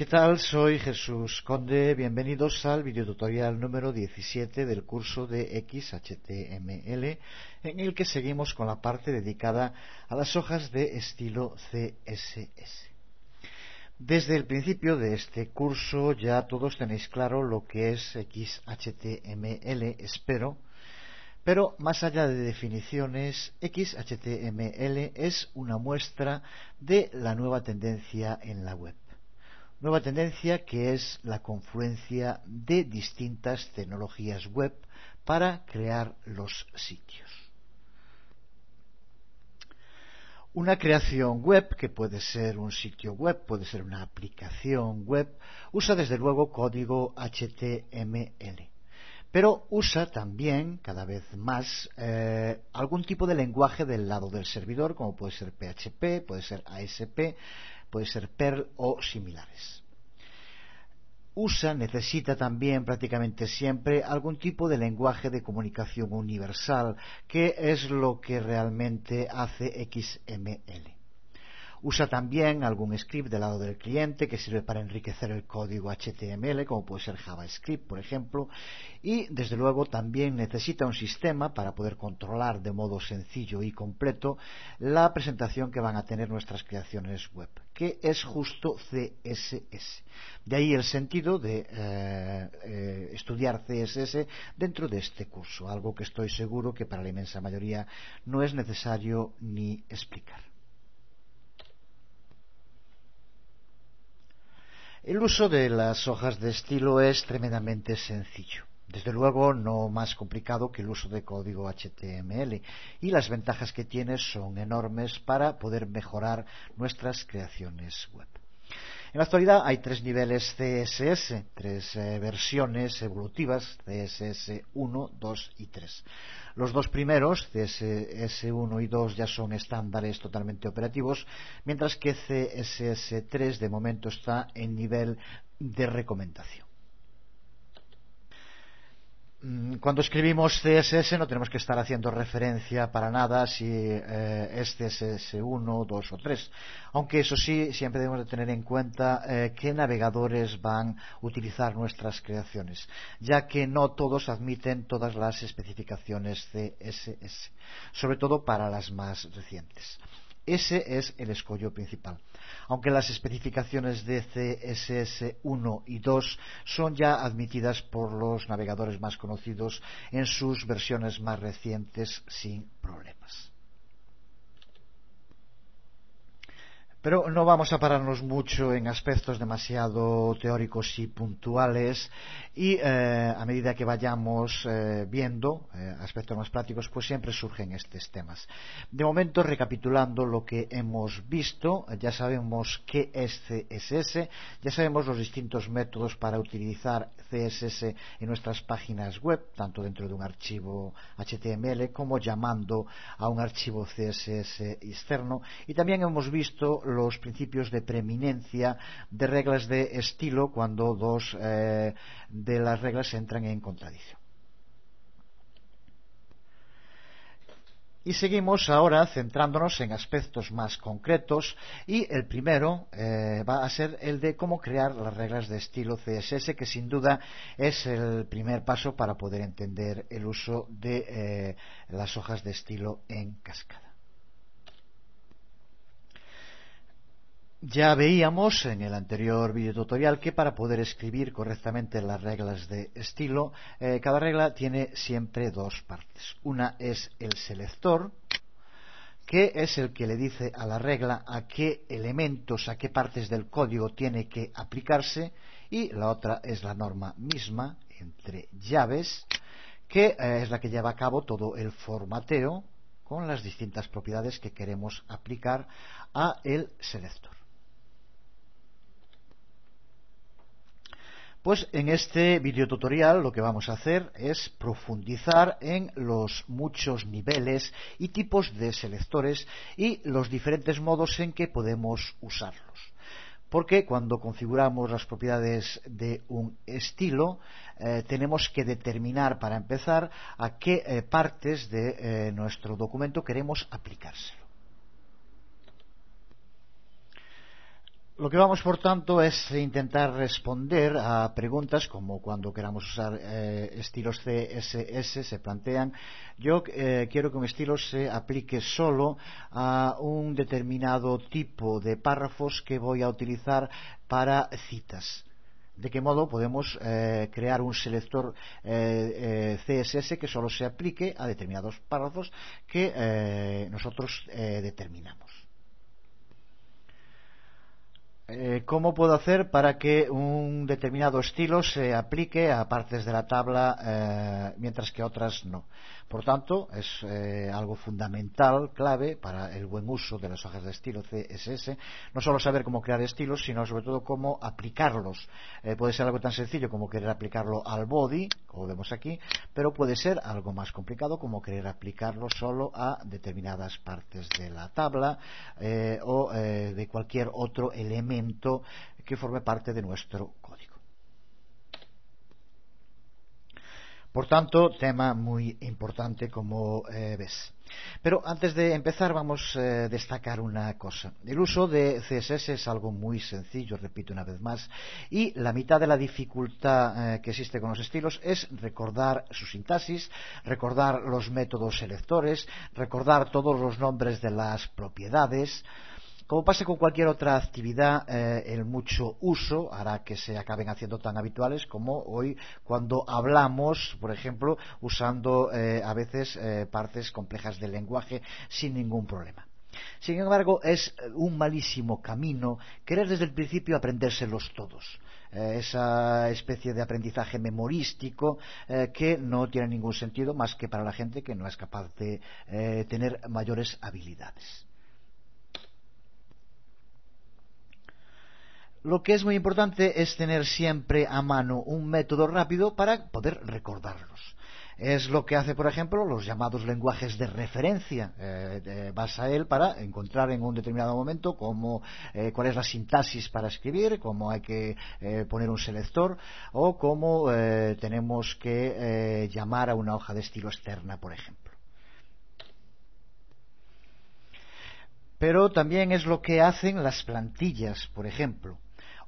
¿Qué tal? Soy Jesús Conde. Bienvenidos al videotutorial número 17 del curso de XHTML, en el que seguimos con la parte dedicada a las hojas de estilo CSS. Desde el principio de este curso ya todos tenéis claro lo que es XHTML, espero. Pero más allá de definiciones, XHTML es una muestra de la nueva tendencia en la web. Nueva tendencia que es la confluencia de distintas tecnologías web para crear los sitios. Una creación web, que puede ser un sitio web, puede ser una aplicación web, usa desde luego código HTML. Pero usa también, cada vez más, algún tipo de lenguaje del lado del servidor, como puede ser PHP, puede ser ASP, puede ser Perl o similares. Necesita también prácticamente siempre algún tipo de lenguaje de comunicación universal, que es lo que realmente hace XML. Usa también algún script del lado del cliente que sirve para enriquecer el código HTML, como puede ser JavaScript, por ejemplo, y desde luego también necesita un sistema para poder controlar de modo sencillo y completo la presentación que van a tener nuestras creaciones web, que es justo CSS. De ahí el sentido de estudiar CSS dentro de este curso, algo que estoy seguro que para la inmensa mayoría no es necesario ni explicar. El uso de las hojas de estilo es tremendamente sencillo. Desde luego no más complicado que el uso de código HTML, y las ventajas que tiene son enormes para poder mejorar nuestras creaciones web. En la actualidad hay tres niveles CSS, tres versiones evolutivas, CSS 1, 2 y 3. Los dos primeros, CSS 1 y 2, ya son estándares totalmente operativos, mientras que CSS 3 de momento está en nivel de recomendación. Cuando escribimos CSS no tenemos que estar haciendo referencia para nada si es CSS 1, 2 o 3, aunque eso sí, siempre debemos de tener en cuenta qué navegadores van a utilizar nuestras creaciones, ya que no todos admiten todas las especificaciones CSS, sobre todo para las más recientes. Ese es el escollo principal, aunque las especificaciones de CSS 1 y 2 son ya admitidas por los navegadores más conocidos en sus versiones más recientes sin problemas. Pero no vamos a pararnos mucho en aspectos demasiado teóricos y puntuales, y a medida que vayamos viendo aspectos más prácticos, pues siempre surgen estos temas. De momento, recapitulando lo que hemos visto, ya sabemos qué es CSS, ya sabemos los distintos métodos para utilizar CSS en nuestras páginas web, tanto dentro de un archivo HTML como llamando a un archivo CSS externo, y también hemos visto los principios de preeminencia de reglas de estilo cuando dos de las reglas entran en contradicción. Y seguimos ahora centrándonos en aspectos más concretos, y el primero va a ser el de cómo crear las reglas de estilo CSS, que sin duda es el primer paso para poder entender el uso de las hojas de estilo en cascada. Ya veíamos en el anterior videotutorial que para poder escribir correctamente las reglas de estilo, cada regla tiene siempre dos partes. Una es el selector, que es el que le dice a la regla a qué elementos, a qué partes del código tiene que aplicarse, y la otra es la norma misma, entre llaves, que es la que lleva a cabo todo el formateo con las distintas propiedades que queremos aplicar a el selector. Pues en este videotutorial lo que vamos a hacer es profundizar en los muchos niveles y tipos de selectores y los diferentes modos en que podemos usarlos. Porque cuando configuramos las propiedades de un estilo, tenemos que determinar, para empezar, a qué partes de nuestro documento queremos aplicárselo. Lo que vamos, por tanto, es intentar responder a preguntas como cuando queramos usar estilos CSS, se plantean. Yo quiero que un estilo se aplique solo a un determinado tipo de párrafos que voy a utilizar para citas. ¿De qué modo podemos crear un selector CSS que solo se aplique a determinados párrafos que nosotros determinamos? ¿Cómo puedo hacer para que un determinado estilo se aplique a partes de la tabla mientras que otras no? Por tanto, es algo fundamental, clave para el buen uso de las hojas de estilo CSS, no solo saber cómo crear estilos, sino sobre todo cómo aplicarlos. Puede ser algo tan sencillo como querer aplicarlo al body, como vemos aquí, pero puede ser algo más complicado como querer aplicarlo solo a determinadas partes de la tabla o de cualquier otro elemento que forme parte de nuestro código. Por tanto, tema muy importante, como ves. Pero antes de empezar vamos a destacar una cosa. El uso de CSS es algo muy sencillo, repito una vez más, y la mitad de la dificultad que existe con los estilos es recordar su sintaxis, recordar los métodos selectores, recordar todos los nombres de las propiedades. Como pasa con cualquier otra actividad, el mucho uso hará que se acaben haciendo tan habituales como hoy cuando hablamos, por ejemplo, usando a veces partes complejas del lenguaje sin ningún problema. Sin embargo, es un malísimo camino querer desde el principio aprendérselos todos. Esa especie de aprendizaje memorístico que no tiene ningún sentido más que para la gente que no es capaz de tener mayores habilidades. Lo que es muy importante es tener siempre a mano un método rápido para poder recordarlos. Es lo que hace, por ejemplo, los llamados lenguajes de referencia. Vas a él para encontrar en un determinado momento cuál es la sintaxis para escribir, cómo hay que poner un selector o cómo tenemos que llamar a una hoja de estilo externa, por ejemplo. Pero también es lo que hacen las plantillas, por ejemplo.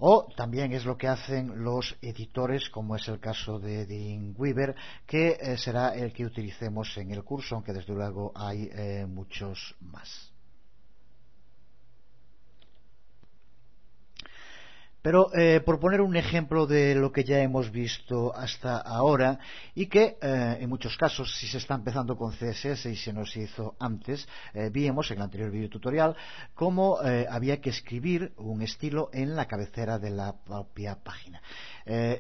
O también es lo que hacen los editores, como es el caso de Dreamweaver, que será el que utilicemos en el curso, aunque desde luego hay muchos más. Pero por poner un ejemplo de lo que ya hemos visto hasta ahora y que en muchos casos si se está empezando con CSS y se nos hizo antes, vimos en el anterior video tutorial cómo había que escribir un estilo en la cabecera de la propia página.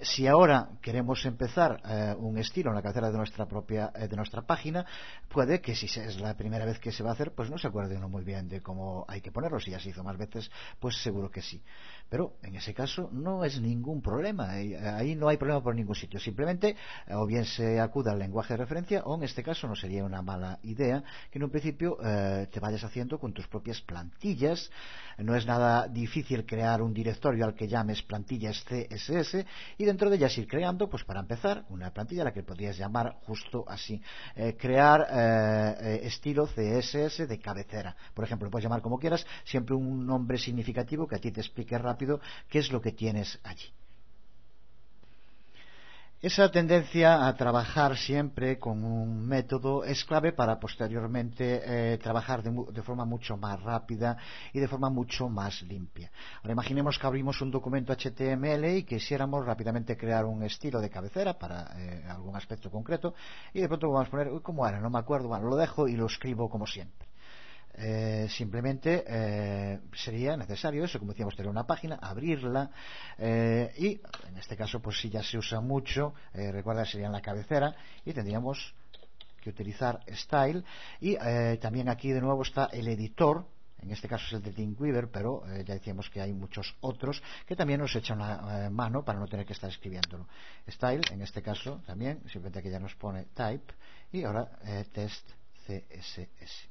Si ahora queremos empezar un estilo en la cabecera de nuestra página, puede que si es la primera vez que se va a hacer, pues no se acuerde uno muy bien de cómo hay que ponerlo. Si ya se hizo más veces, pues seguro que sí. Pero en ese caso no es ningún problema, ahí no hay problema por ningún sitio, simplemente o bien se acude al lenguaje de referencia o en este caso no sería una mala idea que en un principio te vayas haciendo con tus propias plantillas. No es nada difícil crear un directorio al que llames plantillas CSS y dentro de ellas ir creando, pues para empezar, una plantilla a la que podrías llamar justo así, crear estilo CSS de cabecera, por ejemplo, lo puedes llamar como quieras, siempre un nombre significativo que a ti te explique rápido qué es lo que tienes allí. Esa tendencia a trabajar siempre con un método es clave para posteriormente trabajar de forma mucho más rápida y de forma mucho más limpia. Ahora imaginemos que abrimos un documento HTML y quisiéramos rápidamente crear un estilo de cabecera para algún aspecto concreto y de pronto vamos a poner, ¿cómo era? No me acuerdo, bueno, lo dejo y lo escribo como siempre. Simplemente sería necesario eso, como decíamos, tener una página, abrirla y en este caso pues si ya se usa mucho, recuerda sería en la cabecera y tendríamos que utilizar style y también aquí de nuevo está el editor. En este caso es el de Dreamweaver, pero ya decíamos que hay muchos otros que también nos echan una mano para no tener que estar escribiéndolo. Style, en este caso también, simplemente que ya nos pone type y ahora test CSS.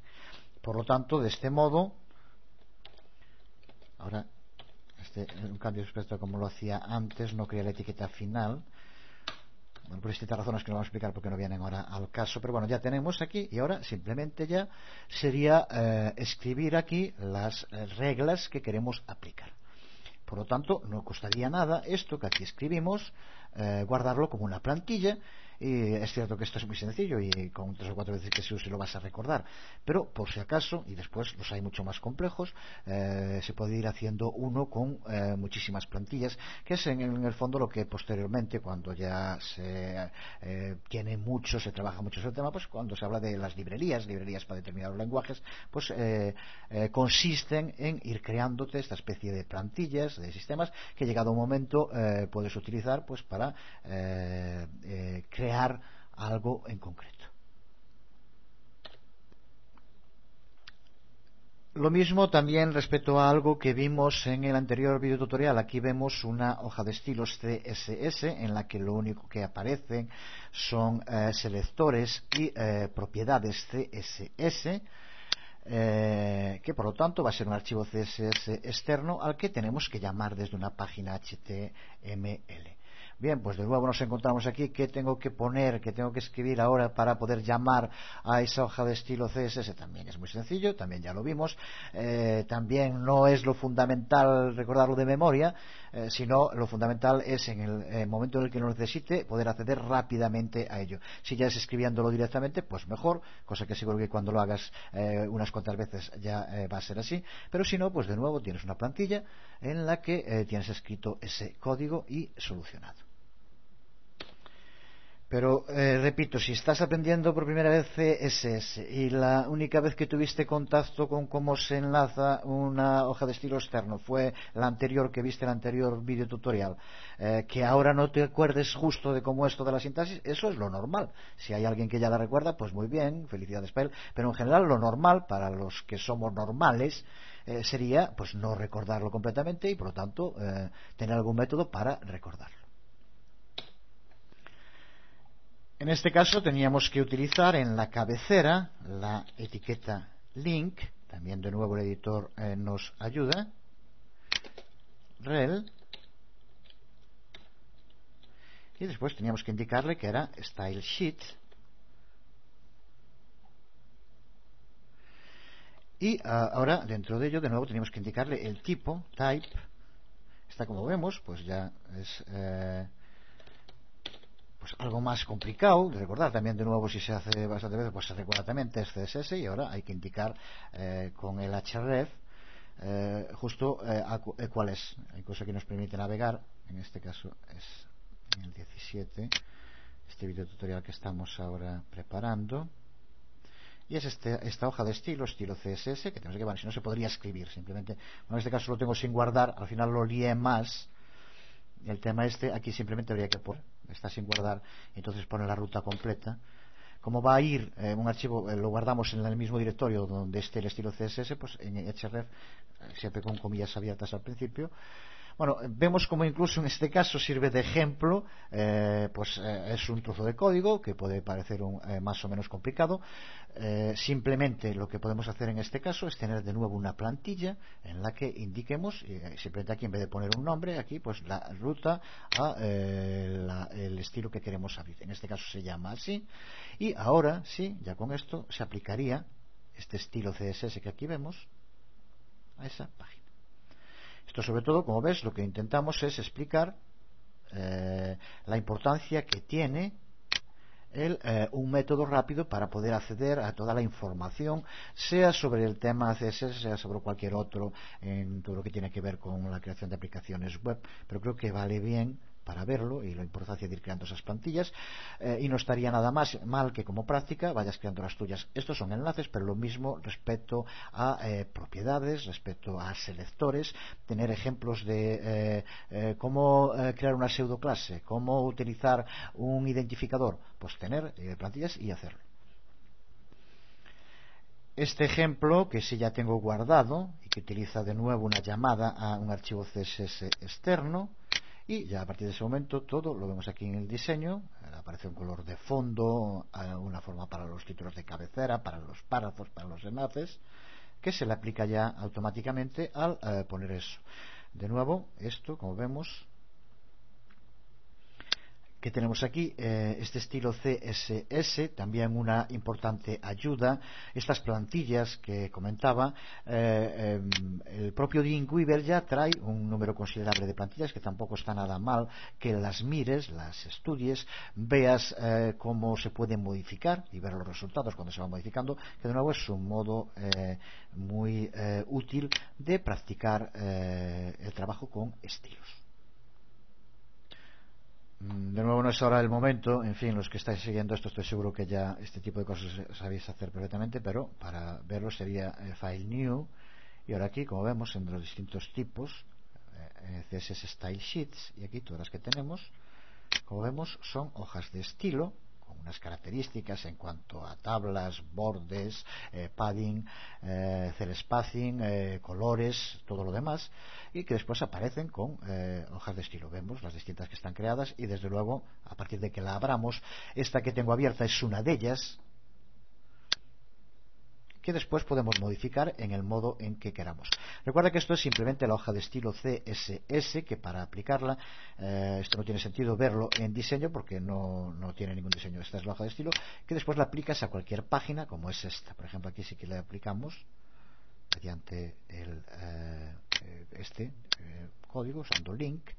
Por lo tanto, de este modo, ahora un cambio respecto a como lo hacía antes, no crea la etiqueta final. Bueno, por distintas razones que no vamos a explicar porque no vienen ahora al caso, pero bueno, ya tenemos aquí y ahora simplemente ya sería escribir aquí las reglas que queremos aplicar. Por lo tanto, no costaría nada esto que aquí escribimos, guardarlo como una plantilla. Y es cierto que esto es muy sencillo y con 3 o 4 veces que se use lo vas a recordar, pero por si acaso, y después los hay mucho más complejos, se puede ir haciendo uno con muchísimas plantillas, que es en el fondo lo que posteriormente, cuando ya se tiene mucho, se trabaja mucho ese tema, pues cuando se habla de las librerías para determinados lenguajes, pues consisten en ir creándote esta especie de plantillas, de sistemas, que llegado un momento puedes utilizar pues para crear algo en concreto. Lo mismo también respecto a algo que vimos en el anterior video tutorial. Aquí vemos una hoja de estilos CSS en la que lo único que aparecen son selectores y propiedades CSS, que por lo tanto va a ser un archivo CSS externo al que tenemos que llamar desde una página HTML. Bien, pues de nuevo nos encontramos aquí. ¿Qué tengo que poner, qué tengo que escribir ahora para poder llamar a esa hoja de estilo CSS? También es muy sencillo, también ya lo vimos. También no es lo fundamental recordarlo de memoria, sino lo fundamental es en el momento en el que lo necesite poder acceder rápidamente a ello. Si ya es escribiéndolo directamente, pues mejor, cosa que seguro que cuando lo hagas unas cuantas veces ya va a ser así. Pero si no, pues de nuevo tienes una plantilla en la que tienes escrito ese código y solucionado. Pero repito, si estás aprendiendo por primera vez CSS y la única vez que tuviste contacto con cómo se enlaza una hoja de estilo externo fue la anterior que viste, el anterior video tutorial, que ahora no te acuerdes justo de cómo es toda la sintaxis, eso es lo normal. Si hay alguien que ya la recuerda, pues muy bien, felicidades para él. Pero en general lo normal para los que somos normales sería pues no recordarlo completamente y por lo tanto tener algún método para recordarlo. En este caso teníamos que utilizar en la cabecera la etiqueta link, también de nuevo el editor nos ayuda, rel, y después teníamos que indicarle que era style sheet, y ahora dentro de ello de nuevo teníamos que indicarle el tipo, type. Esta, como vemos, pues ya es pues algo más complicado de recordar. También de nuevo, si se hace bastante veces, pues se recuerda también test CSS, y ahora hay que indicar con el href justo cuál es. Incluso aquí nos permite navegar. En este caso es en el 17, este video tutorial que estamos ahora preparando. Y es esta hoja de estilo CSS, que tenemos que, bueno, si no se podría escribir simplemente. Bueno, en este caso lo tengo sin guardar, al final lo lié más. El tema aquí simplemente habría que poner, está sin guardar, entonces pone la ruta completa. Como va a ir un archivo, lo guardamos en el mismo directorio donde esté el estilo CSS, pues en href, siempre con comillas abiertas al principio. Bueno, vemos como incluso en este caso sirve de ejemplo, es un trozo de código que puede parecer más o menos complicado. Simplemente lo que podemos hacer en este caso es tener de nuevo una plantilla en la que indiquemos, simplemente aquí en vez de poner un nombre, aquí pues la ruta a el estilo que queremos abrir. En este caso se llama así, y ahora sí, ya con esto se aplicaría este estilo CSS que aquí vemos a esa página. Esto, sobre todo, como ves, lo que intentamos es explicar la importancia que tiene un método rápido para poder acceder a toda la información, sea sobre el tema CSS, sea sobre cualquier otro, en todo lo que tiene que ver con la creación de aplicaciones web. Pero creo que vale bien para verlo y la importancia de ir creando esas plantillas, y no estaría nada más mal que como práctica vayas creando las tuyas. Estos son enlaces, pero lo mismo respecto a propiedades, respecto a selectores, tener ejemplos de cómo crear una pseudoclase, cómo utilizar un identificador, pues tener plantillas y hacerlo. Este ejemplo, que sí ya tengo guardado y que utiliza de nuevo una llamada a un archivo CSS externo, y ya a partir de ese momento todo lo vemos aquí en el diseño. Aparece un color de fondo, una forma para los títulos de cabecera, para los párrafos, para los enlaces, que se le aplica ya automáticamente al poner eso. De nuevo, esto, como vemos, que tenemos aquí, este estilo CSS, también una importante ayuda. Estas plantillas que comentaba, el propio Dreamweaver ya trae un número considerable de plantillas, que tampoco está nada mal que las mires, las estudies, veas cómo se pueden modificar y ver los resultados cuando se va modificando, que de nuevo es un modo muy útil de practicar el trabajo con estilos. De nuevo, no es ahora el momento. En fin, los que estáis siguiendo esto, estoy seguro que ya este tipo de cosas sabéis hacer perfectamente, pero para verlo sería File New, y ahora aquí, como vemos, en los distintos tipos, CSS Style Sheets, y aquí todas las que tenemos, como vemos, son hojas de estilo con unas características en cuanto a tablas, bordes, padding, cell spacing, colores, todo lo demás, y que después aparecen con hojas de estilo. Vemos las distintas que están creadas, y desde luego, a partir de que la abramos, esta que tengo abierta es una de ellas, que después podemos modificar en el modo en que queramos. Recuerda que esto es simplemente la hoja de estilo CSS, que para aplicarla, esto no tiene sentido verlo en diseño porque no tiene ningún diseño. Esta es la hoja de estilo que después la aplicas a cualquier página, como es esta. Por ejemplo, aquí sí que la aplicamos mediante este código, usando link.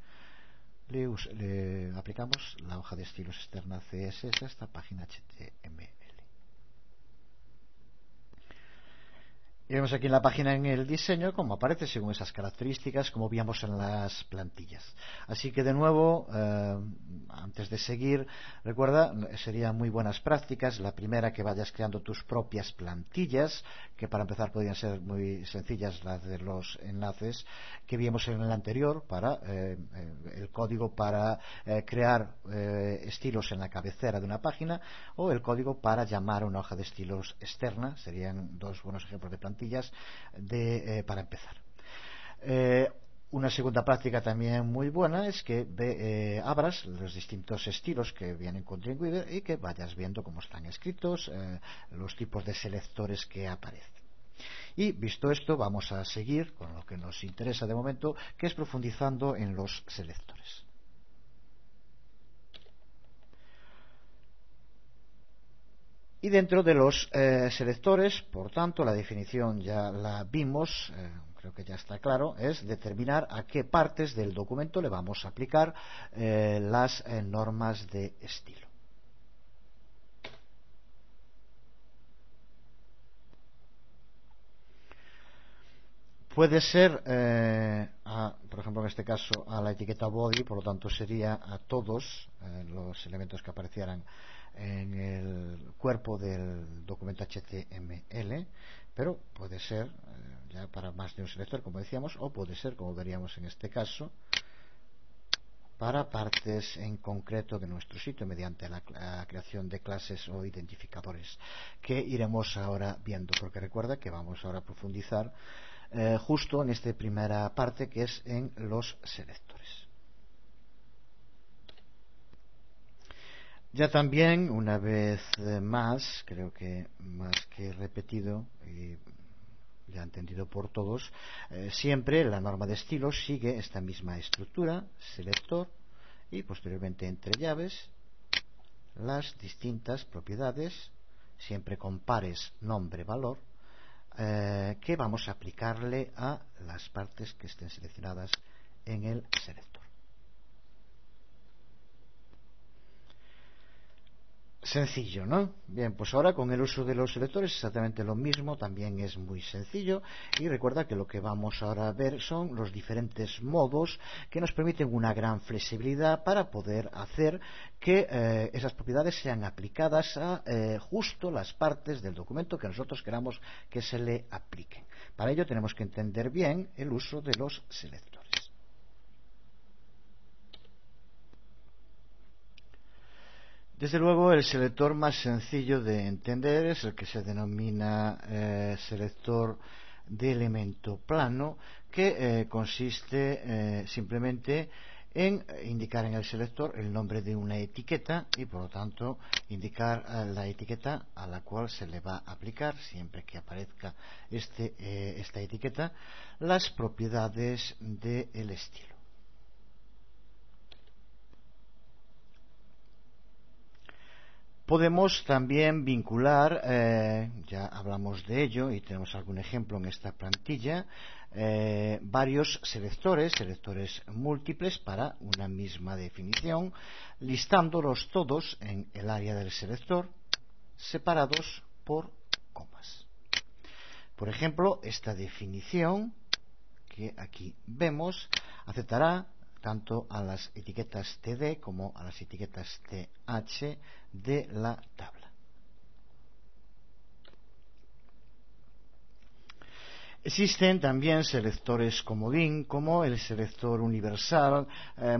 Le aplicamos la hoja de estilos externa CSS a esta página HTML. Y vemos aquí en la página, en el diseño, cómo aparece según esas características, como víamos en las plantillas. Así que de nuevo, antes de seguir, recuerda, serían muy buenas prácticas. La primera, que vayas creando tus propias plantillas, que para empezar podrían ser muy sencillas, las de los enlaces que vimos en el anterior, para el código para crear estilos en la cabecera de una página, o el código para llamar a una hoja de estilos externa. Serían dos buenos ejemplos de plantillas para empezar. Una segunda práctica también muy buena es que abras los distintos estilos que vienen con Dreamweaver y que vayas viendo cómo están escritos, los tipos de selectores que aparecen. Y visto esto, vamos a seguir con lo que nos interesa de momento, que es profundizando en los selectores. Y dentro de los selectores, por tanto, la definición ya la vimos, creo que ya está claro, es determinar a qué partes del documento le vamos a aplicar las normas de estilo. Puede ser, por ejemplo, en este caso, a la etiqueta body, por lo tanto sería a todos los elementos que aparecieran en el cuerpo del documento HTML, pero puede ser ya para más de un selector, como decíamos, o puede ser, como veríamos en este caso, para partes en concreto de nuestro sitio mediante la creación de clases o identificadores, que iremos ahora viendo, porque recuerda que vamos ahora a profundizar justo en esta primera parte, que es en los selectores. Ya también, una vez más, creo que más que repetido y ya entendido por todos, siempre la norma de estilos sigue esta misma estructura: selector y posteriormente entre llaves las distintas propiedades, siempre con pares nombre-valor, que vamos a aplicarle a las partes que estén seleccionadas en el selector. Sencillo, ¿no? Bien, pues ahora con el uso de los selectores exactamente lo mismo, también es muy sencillo, y recuerda que lo que vamos ahora a ver son los diferentes modos que nos permiten una gran flexibilidad para poder hacer que esas propiedades sean aplicadas a justo las partes del documento que nosotros queramos que se le apliquen. Para ello tenemos que entender bien el uso de los selectores. Desde luego, el selector más sencillo de entender es el que se denomina selector de elemento plano, que consiste simplemente en indicar en el selector el nombre de una etiqueta y, por lo tanto, indicar la etiqueta a la cual se le va a aplicar, siempre que aparezca esta etiqueta, las propiedades del estilo. Podemos también vincular, ya hablamos de ello y tenemos algún ejemplo en esta plantilla, varios selectores múltiples para una misma definición, listándolos todos en el área del selector, separados por comas. Por ejemplo, esta definición que aquí vemos aceptará tanto a las etiquetas TD como a las etiquetas TH de la tabla. Existen también selectores comodín, como el selector universal,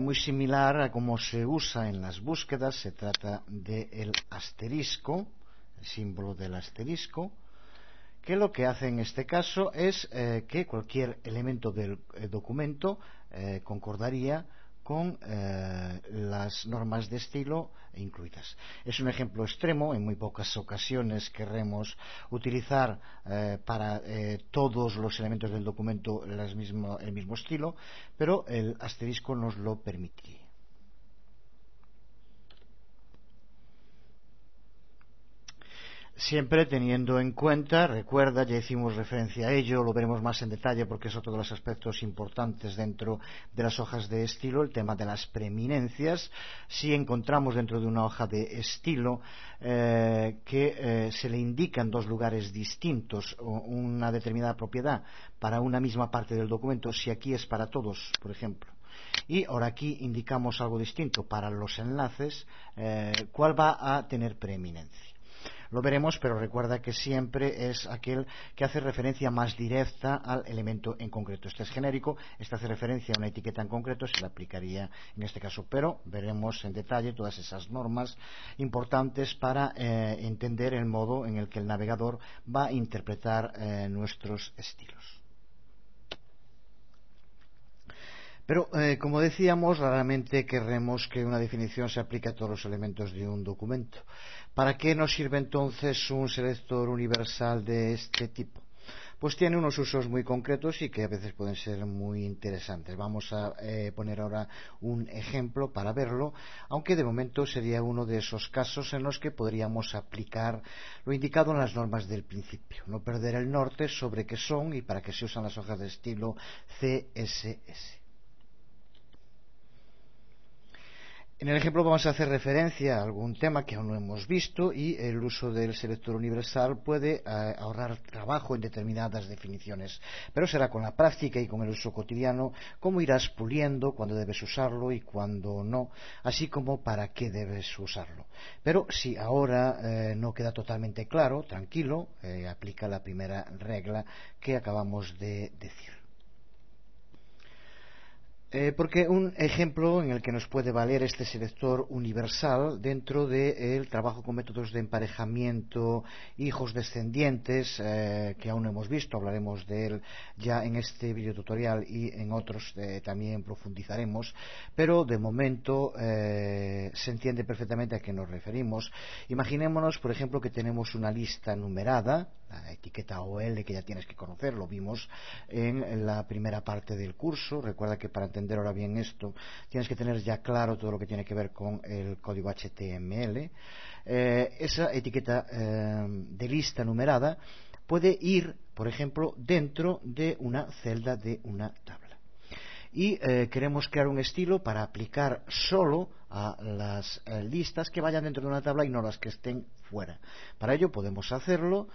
muy similar a cómo se usa en las búsquedas. Se trata del asterisco, el símbolo del asterisco, que lo que hace en este caso es que cualquier elemento del documento concordaría con las normas de estilo incluidas. Es un ejemplo extremo, en muy pocas ocasiones querremos utilizar para todos los elementos del documento el mismo estilo, pero el asterisco nos lo permitiría. Siempre teniendo en cuenta, recuerda, ya hicimos referencia a ello, lo veremos más en detalle porque es otro de los aspectos importantes dentro de las hojas de estilo, el tema de las preeminencias. Si encontramos dentro de una hoja de estilo que se le indican dos lugares distintos o una determinada propiedad para una misma parte del documento, si aquí es para todos, por ejemplo, y ahora aquí indicamos algo distinto para los enlaces, ¿cuál va a tener preeminencia? Lo veremos, pero recuerda que siempre es aquel que hace referencia más directa al elemento en concreto. Este es genérico, este hace referencia a una etiqueta en concreto, se le aplicaría en este caso, pero veremos en detalle todas esas normas importantes para entender el modo en el que el navegador va a interpretar nuestros estilos. Pero, como decíamos, raramente querremos que una definición se aplique a todos los elementos de un documento. ¿Para qué nos sirve entonces un selector universal de este tipo? Pues tiene unos usos muy concretos y que a veces pueden ser muy interesantes. Vamos a poner ahora un ejemplo para verlo, aunque de momento sería uno de esos casos en los que podríamos aplicar lo indicado en las normas del principio. No perder el norte sobre qué son y para qué se usan las hojas de estilo CSS. En el ejemplo vamos a hacer referencia a algún tema que aún no hemos visto y el uso del selector universal puede ahorrar trabajo en determinadas definiciones, pero será con la práctica y con el uso cotidiano cómo irás puliendo cuándo debes usarlo y cuándo no, así como para qué debes usarlo. Pero si ahora no queda totalmente claro, tranquilo, aplica la primera regla que acabamos de decir. Porque un ejemplo en el que nos puede valer este selector universal dentro del trabajo con métodos de emparejamiento hijos descendientes, que aún no hemos visto, hablaremos de él ya en este video tutorial y en otros también profundizaremos, pero de momento se entiende perfectamente a qué nos referimos. Imaginémonos, por ejemplo, que tenemos una lista numerada, la etiqueta OL que ya tienes que conocer, lo vimos en la primera parte del curso. Recuerda que para entender ahora bien esto tienes que tener ya claro todo lo que tiene que ver con el código HTML. Esa etiqueta de lista numerada puede ir, por ejemplo, dentro de una celda de una tabla. Y queremos crear un estilo para aplicar solo a las listas que vayan dentro de una tabla y no las que estén fuera. Para ello podemos hacerlo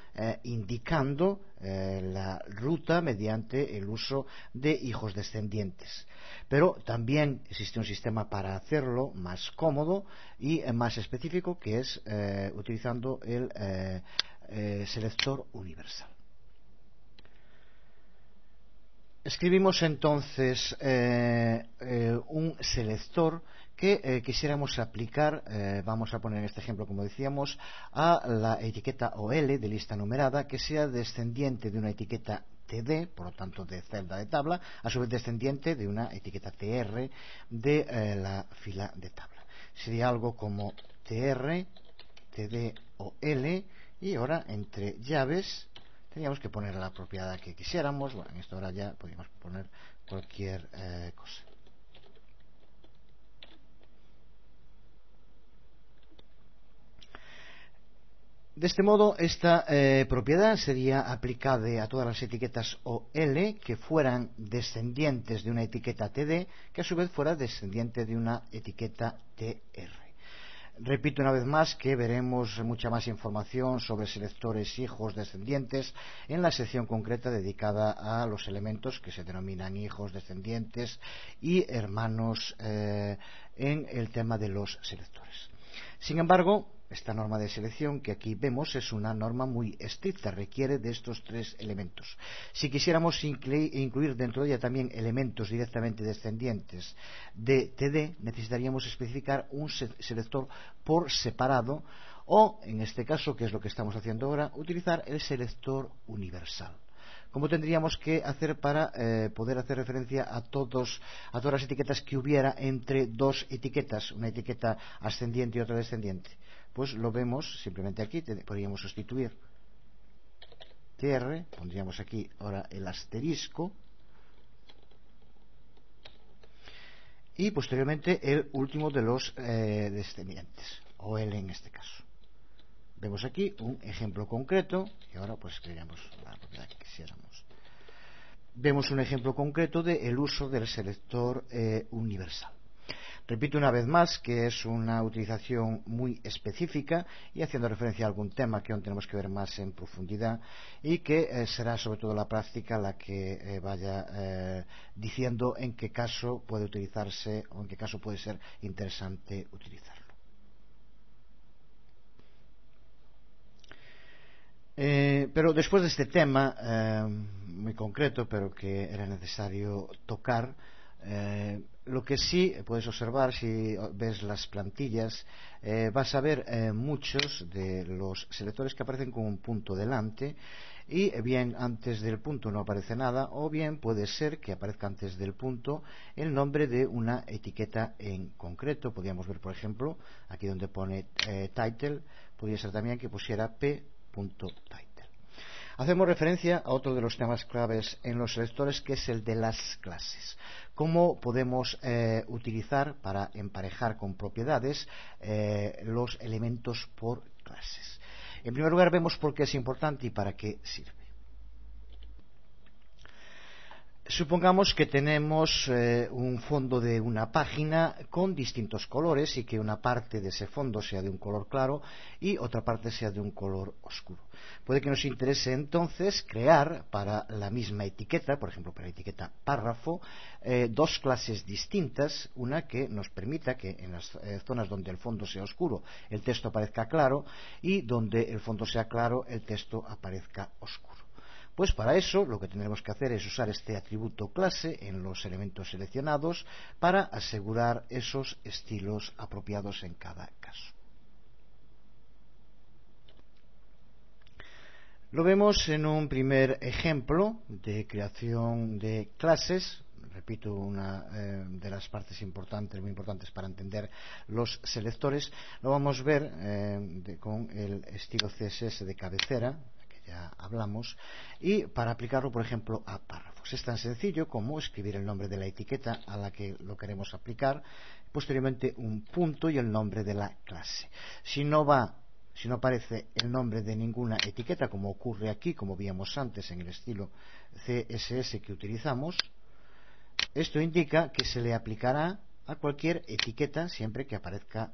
indicando la ruta mediante el uso de hijos descendientes. Pero también existe un sistema para hacerlo más cómodo y más específico, que es utilizando el selector universal. Escribimos entonces un selector que quisiéramos aplicar, vamos a poner en este ejemplo, como decíamos, a la etiqueta OL de lista numerada, que sea descendiente de una etiqueta TD, por lo tanto de celda de tabla, a su vez descendiente de una etiqueta TR de la fila de tabla. Sería algo como TR, TD o L, y ahora entre llaves teníamos que poner la propiedad que quisiéramos. Bueno, en esto ahora ya podríamos poner cualquier cosa. De este modo, esta propiedad sería aplicable a todas las etiquetas OL que fueran descendientes de una etiqueta TD, que a su vez fuera descendiente de una etiqueta TR. Repito una vez más que veremos mucha más información sobre selectores hijos descendientes en la sección concreta dedicada a los elementos que se denominan hijos descendientes y hermanos en el tema de los selectores. Sin embargo, esta norma de selección que aquí vemos es una norma muy estricta, requiere de estos tres elementos. Si quisiéramos incluir dentro de ella también elementos directamente descendientes de TD, necesitaríamos especificar un selector por separado o, en este caso, que es lo que estamos haciendo ahora, utilizar el selector universal. ¿Cómo tendríamos que hacer para poder hacer referencia a todas las etiquetas que hubiera entre dos etiquetas, una etiqueta ascendiente y otra descendiente? Pues lo vemos simplemente aquí, podríamos sustituir TR, pondríamos aquí ahora el asterisco y posteriormente el último de los descendientes, o L en este caso. Vemos aquí un ejemplo concreto y ahora pues escribiríamos la propiedad que quisiéramos. Vemos un ejemplo concreto del uso del selector universal. Repito una vez más que es una utilización muy específica y haciendo referencia a algún tema que aún tenemos que ver más en profundidad y que será sobre todo la práctica la que vaya diciendo en qué caso puede utilizarse o en qué caso puede ser interesante utilizarlo. Pero después de este tema muy concreto, pero que era necesario tocar, lo que sí puedes observar si ves las plantillas, vas a ver muchos de los selectores que aparecen con un punto delante y bien antes del punto no aparece nada, o bien puede ser que aparezca antes del punto el nombre de una etiqueta en concreto. Podríamos ver, por ejemplo, aquí donde pone title, podría ser también que pusiera p.title. Hacemos referencia a otro de los temas claves en los selectores, que es el de las clases. Cómo podemos utilizar para emparejar con propiedades los elementos por clases. En primer lugar, vemos por qué es importante y para qué sirve. Supongamos que tenemos un fondo de una página con distintos colores y que una parte de ese fondo sea de un color claro y otra parte sea de un color oscuro. Puede que nos interese entonces crear para la misma etiqueta, por ejemplo para la etiqueta párrafo, dos clases distintas, una que nos permita que en las zonas donde el fondo sea oscuro el texto aparezca claro y donde el fondo sea claro el texto aparezca oscuro. Pues para eso lo que tendremos que hacer es usar este atributo clase en los elementos seleccionados para asegurar esos estilos apropiados en cada caso. Lo vemos en un primer ejemplo de creación de clases. Repito, una de las partes muy importantes para entender los selectores. Lo vamos a ver con el estilo CSS de cabecera, ya hablamos, y para aplicarlo, por ejemplo, a párrafos. Es tan sencillo como escribir el nombre de la etiqueta a la que lo queremos aplicar, posteriormente un punto y el nombre de la clase. Si no aparece el nombre de ninguna etiqueta, como ocurre aquí, como vimos antes en el estilo CSS que utilizamos, esto indica que se le aplicará a cualquier etiqueta siempre que aparezca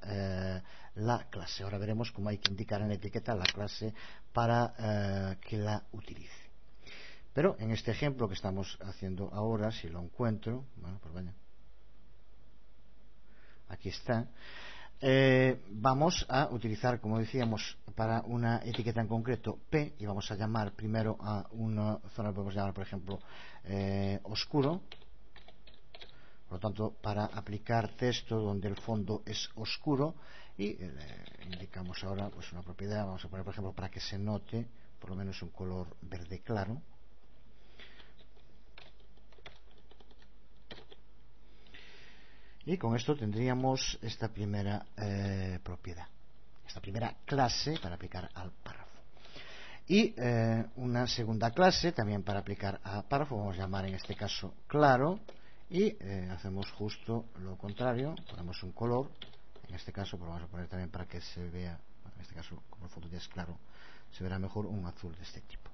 la clase. Ahora veremos cómo hay que indicar en la etiqueta la clase para que la utilice. Pero en este ejemplo que estamos haciendo ahora, si lo encuentro, bueno, pues vaya, aquí está, vamos a utilizar, como decíamos, para una etiqueta en concreto P, y vamos a llamar primero a una zona que podemos llamar, por ejemplo, oscuro. Por lo tanto, para aplicar texto donde el fondo es oscuro, y indicamos ahora pues una propiedad, vamos a poner, por ejemplo, para que se note por lo menos un color verde claro. Y con esto tendríamos esta primera propiedad, esta primera clase para aplicar al párrafo. Y una segunda clase también para aplicar a párrafo, vamos a llamar en este caso claro. Y hacemos justo lo contrario, ponemos un color, en este caso pues vamos a poner también para que se vea, este caso, como el fondo ya es claro, se verá mejor un azul de este tipo.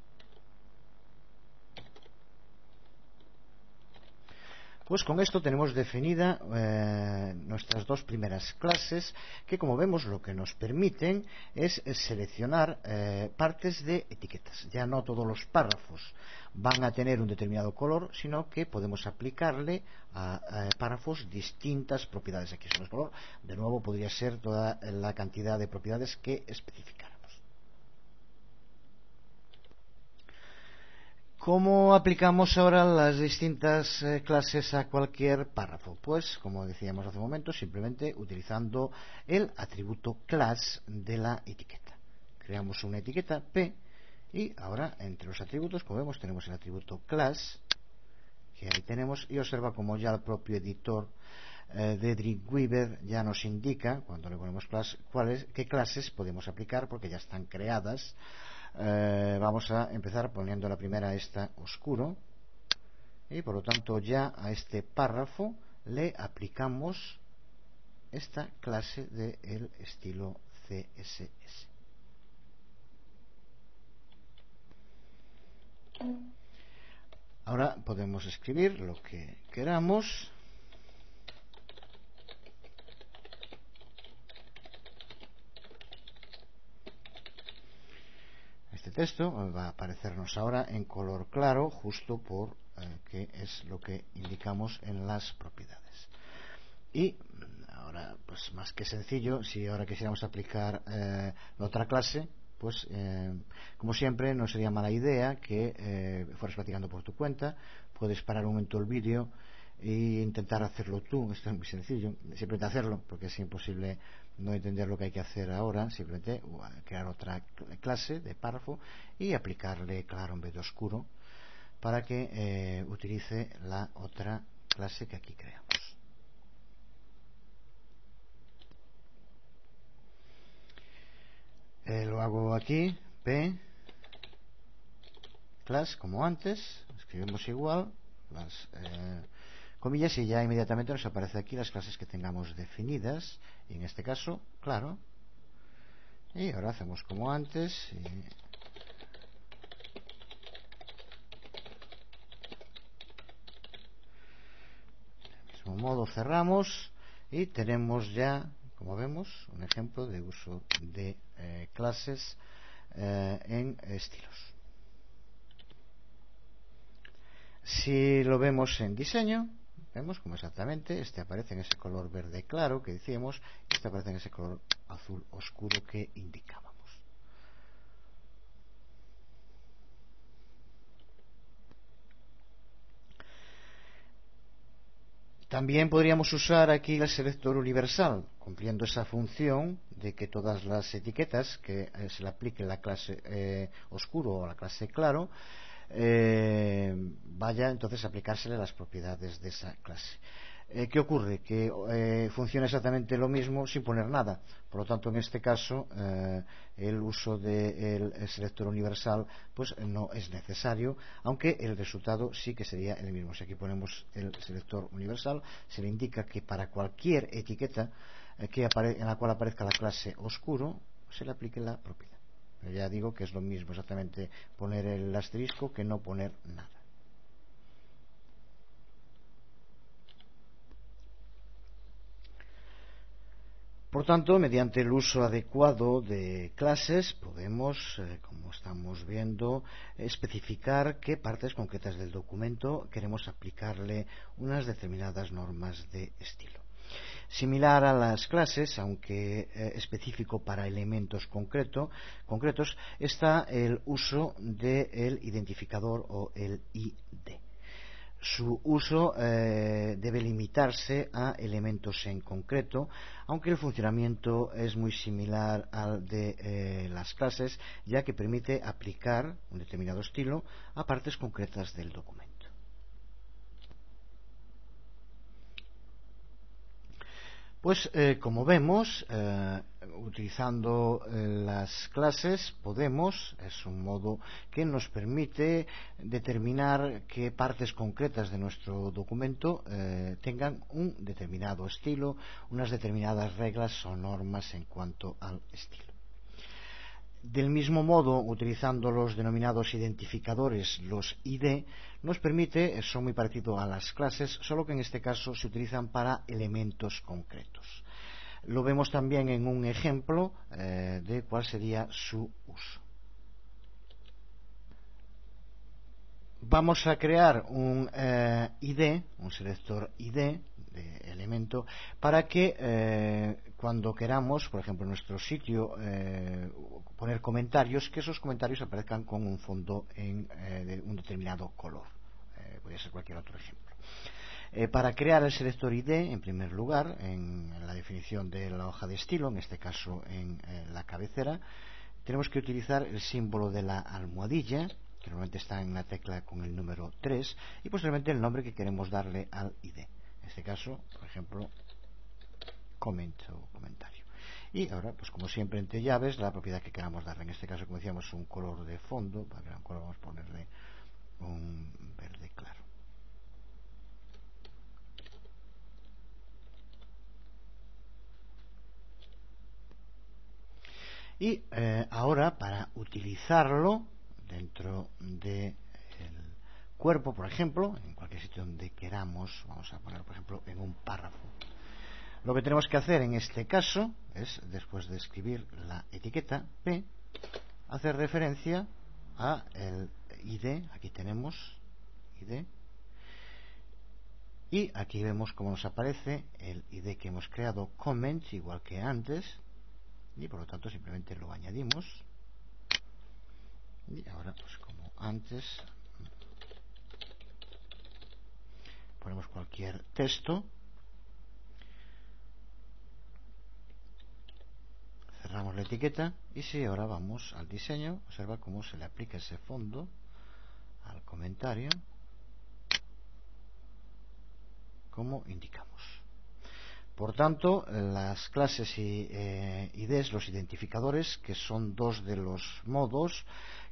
Pues con esto tenemos definida nuestras dos primeras clases, que como vemos lo que nos permiten es seleccionar partes de etiquetas. Ya no todos los párrafos van a tener un determinado color, sino que podemos aplicarle a párrafos distintas propiedades. Aquí solo es color, de nuevo podría ser toda la cantidad de propiedades que especificáramos. ¿Cómo aplicamos ahora las distintas clases a cualquier párrafo? Pues, como decíamos hace un momento, simplemente utilizando el atributo class de la etiqueta. Creamos una etiqueta P y ahora entre los atributos, como vemos, tenemos el atributo class, que ahí tenemos, y observa como ya el propio editor de Dreamweaver ya nos indica, cuando le ponemos class, qué clases podemos aplicar, porque ya están creadas. Vamos a empezar poniendo la primera, esta oscuro, y por lo tanto ya a este párrafo le aplicamos esta clase del estilo CSS. Ahora podemos escribir lo que queramos. Este texto va a aparecernos ahora en color claro, justo por que es lo que indicamos en las propiedades. Y ahora, pues más que sencillo, si ahora quisiéramos aplicar la otra clase, pues como siempre no sería mala idea que fueras practicando por tu cuenta. Puedes parar un momento el vídeo e intentar hacerlo tú. Esto es muy sencillo, simplemente hacerlo, porque es imposible no entender lo que hay que hacer ahora. Simplemente crear otra clase de párrafo y aplicarle claro en vez de oscuro, para que utilice la otra clase que aquí creamos. Lo hago aquí, P class, como antes, escribimos igual las comillas y ya inmediatamente nos aparece aquí las clases que tengamos definidas, y en este caso, claro, y ahora hacemos como antes y del mismo modo cerramos y tenemos ya, como vemos, un ejemplo de uso de clases en estilos. Si lo vemos en diseño, vemos como exactamente este aparece en ese color verde claro que decíamos, y este aparece en ese color azul oscuro que indicábamos. También podríamos usar aquí el selector universal, cumpliendo esa función de que todas las etiquetas que se le aplique la clase oscuro o la clase claro vaya entonces a aplicársele las propiedades de esa clase. ¿Qué ocurre? Que funciona exactamente lo mismo sin poner nada. Por lo tanto, en este caso, el uso del selector universal pues no es necesario, aunque el resultado sí que sería el mismo. Si aquí ponemos el selector universal, se le indica que para cualquier etiqueta en la cual aparezca la clase oscuro, se le aplique la propiedad. Pero ya digo que es lo mismo exactamente poner el asterisco que no poner nada. Por tanto, mediante el uso adecuado de clases podemos, como estamos viendo, especificar qué partes concretas del documento queremos aplicarle unas determinadas normas de estilo. Similar a las clases, aunque específico para elementos concretos, está el uso del identificador o el ID. Su uso debe limitarse a elementos en concreto, aunque el funcionamiento es muy similar al de las clases, ya que permite aplicar un determinado estilo a partes concretas del documento. Pues como vemos, utilizando las clases es un modo que nos permite determinar qué partes concretas de nuestro documento tengan un determinado estilo, unas determinadas reglas o normas en cuanto al estilo. Del mismo modo, utilizando los denominados identificadores, los ID, nos permite, son muy parecidos a las clases, solo que en este caso se utilizan para elementos concretos. Lo vemos también en un ejemplo de cuál sería su uso. Vamos a crear un ID, un selector ID de elemento, para que cuando queramos, por ejemplo en nuestro sitio, poner comentarios, que esos comentarios aparezcan con un fondo de un determinado color. Podría ser cualquier otro ejemplo. Para crear el selector ID, en primer lugar, en la definición de la hoja de estilo, en este caso en la cabecera, tenemos que utilizar el símbolo de la almohadilla, que normalmente está en la tecla con el número 3, y posteriormente el nombre que queremos darle al ID. En este caso, por ejemplo, comentario. Y ahora, pues como siempre, entre llaves, la propiedad que queramos darle. En este caso, como decíamos, un color de fondo. Para crear un color vamos a ponerle un verde claro. Y ahora, para utilizarlo dentro del cuerpo, por ejemplo, en cualquier sitio donde queramos, vamos a poner, por ejemplo, en un párrafo. Lo que tenemos que hacer en este caso es, después de escribir la etiqueta P, hacer referencia a el ID. Aquí tenemos ID. Y aquí vemos cómo nos aparece el ID que hemos creado, comments, igual que antes. Y por lo tanto simplemente lo añadimos. Y ahora, pues como antes, ponemos cualquier texto, cerramos la etiqueta, y si ahora vamos al diseño, observa cómo se le aplica ese fondo al comentario, como indicamos. Por tanto, las clases y IDs, los identificadores, que son dos de los modos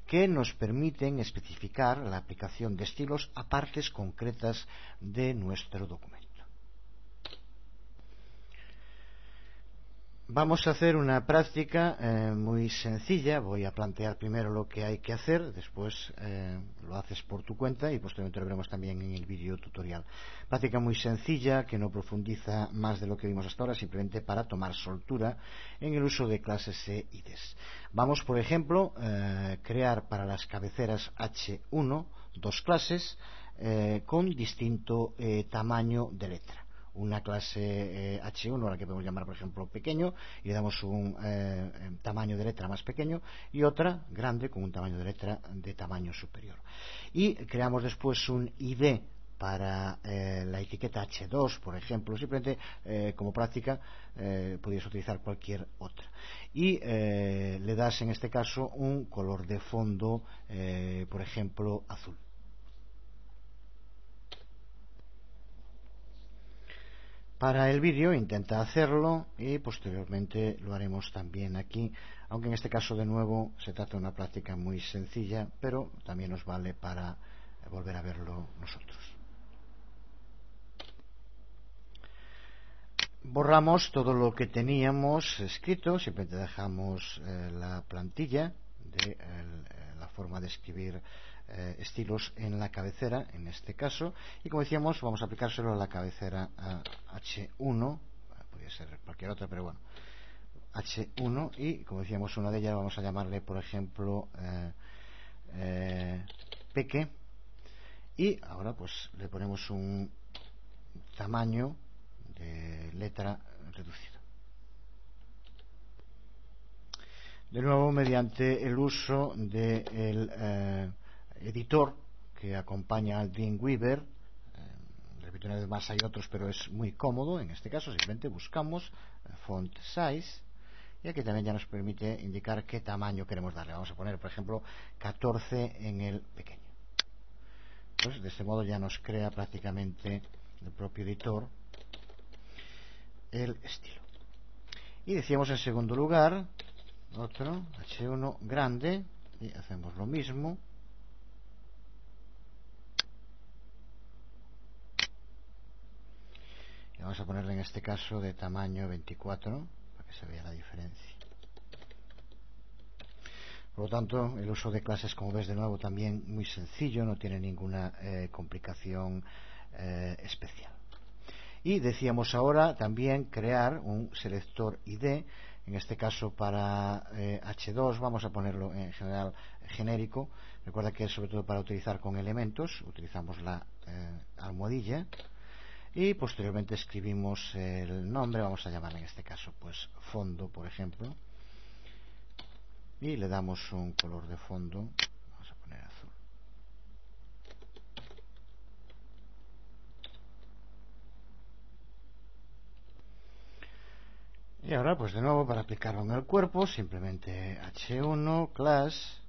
que nos permiten especificar la aplicación de estilos a partes concretas de nuestro documento. Vamos a hacer una práctica muy sencilla. Voy a plantear primero lo que hay que hacer, después lo haces por tu cuenta y posteriormente lo veremos también en el vídeo tutorial. Práctica muy sencilla que no profundiza más de lo que vimos hasta ahora, simplemente para tomar soltura en el uso de clases e IDs. Vamos, por ejemplo, crear para las cabeceras H1 dos clases con distinto tamaño de letra. Una clase H1 a la que podemos llamar, por ejemplo, pequeño, y le damos un tamaño de letra más pequeño, y otra grande con un tamaño de letra de tamaño superior. Y creamos después un ID para la etiqueta H2, por ejemplo. Simplemente como práctica podrías utilizar cualquier otra. Y le das en este caso un color de fondo, por ejemplo, azul. Para el vídeo intenta hacerlo y posteriormente lo haremos también aquí, aunque en este caso de nuevo se trata de una práctica muy sencilla, pero también nos vale para volver a verlo nosotros. Borramos todo lo que teníamos escrito, simplemente dejamos la plantilla de la forma de escribir estilos en la cabecera, en este caso, y como decíamos vamos a aplicárselo a la cabecera H1, podría ser cualquier otra, pero bueno, H1, y como decíamos una de ellas vamos a llamarle, por ejemplo, peque, y ahora pues le ponemos un tamaño de letra reducido. De nuevo, mediante el uso del editor que acompaña al Dreamweaver, repito una vez más, hay otros, pero es muy cómodo. En este caso simplemente buscamos font size, y aquí también ya nos permite indicar qué tamaño queremos darle. Vamos a poner, por ejemplo, 14 en el pequeño. Pues de este modo ya nos crea prácticamente el propio editor el estilo. Y decíamos en segundo lugar otro H1 grande, y hacemos lo mismo. Y vamos a ponerle en este caso de tamaño 24 para que se vea la diferencia. Por lo tanto, el uso de clases, como ves, de nuevo también muy sencillo, no tiene ninguna complicación especial. Y decíamos ahora también crear un selector ID, en este caso para H2, vamos a ponerlo en general genérico. Recuerda que es sobre todo para utilizar con elementos, utilizamos la almohadilla y posteriormente escribimos el nombre, vamos a llamar en este caso pues fondo, por ejemplo, y le damos un color de fondo, vamos a poner azul. Y ahora pues de nuevo para aplicarlo en el cuerpo simplemente H1 class,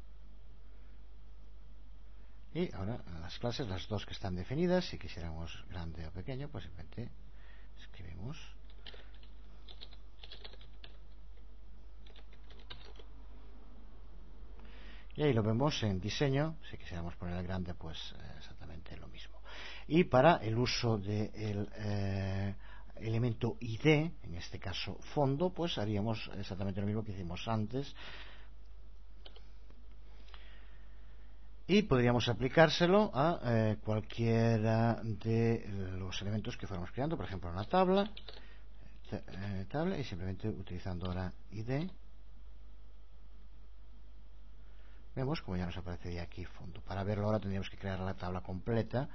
y ahora las clases, las dos que están definidas, si quisiéramos grande o pequeño pues simplemente escribimos. Y ahí lo vemos en diseño, si quisiéramos poner el grande pues exactamente lo mismo. Y para el uso del elemento ID, en este caso fondo, pues haríamos exactamente lo mismo que hicimos antes. Y podríamos aplicárselo a cualquiera de los elementos que fuéramos creando, por ejemplo una tabla, y simplemente utilizando ahora ID. Vemos como ya nos aparecería aquí fondo. Para verlo ahora tendríamos que crear la tabla completa,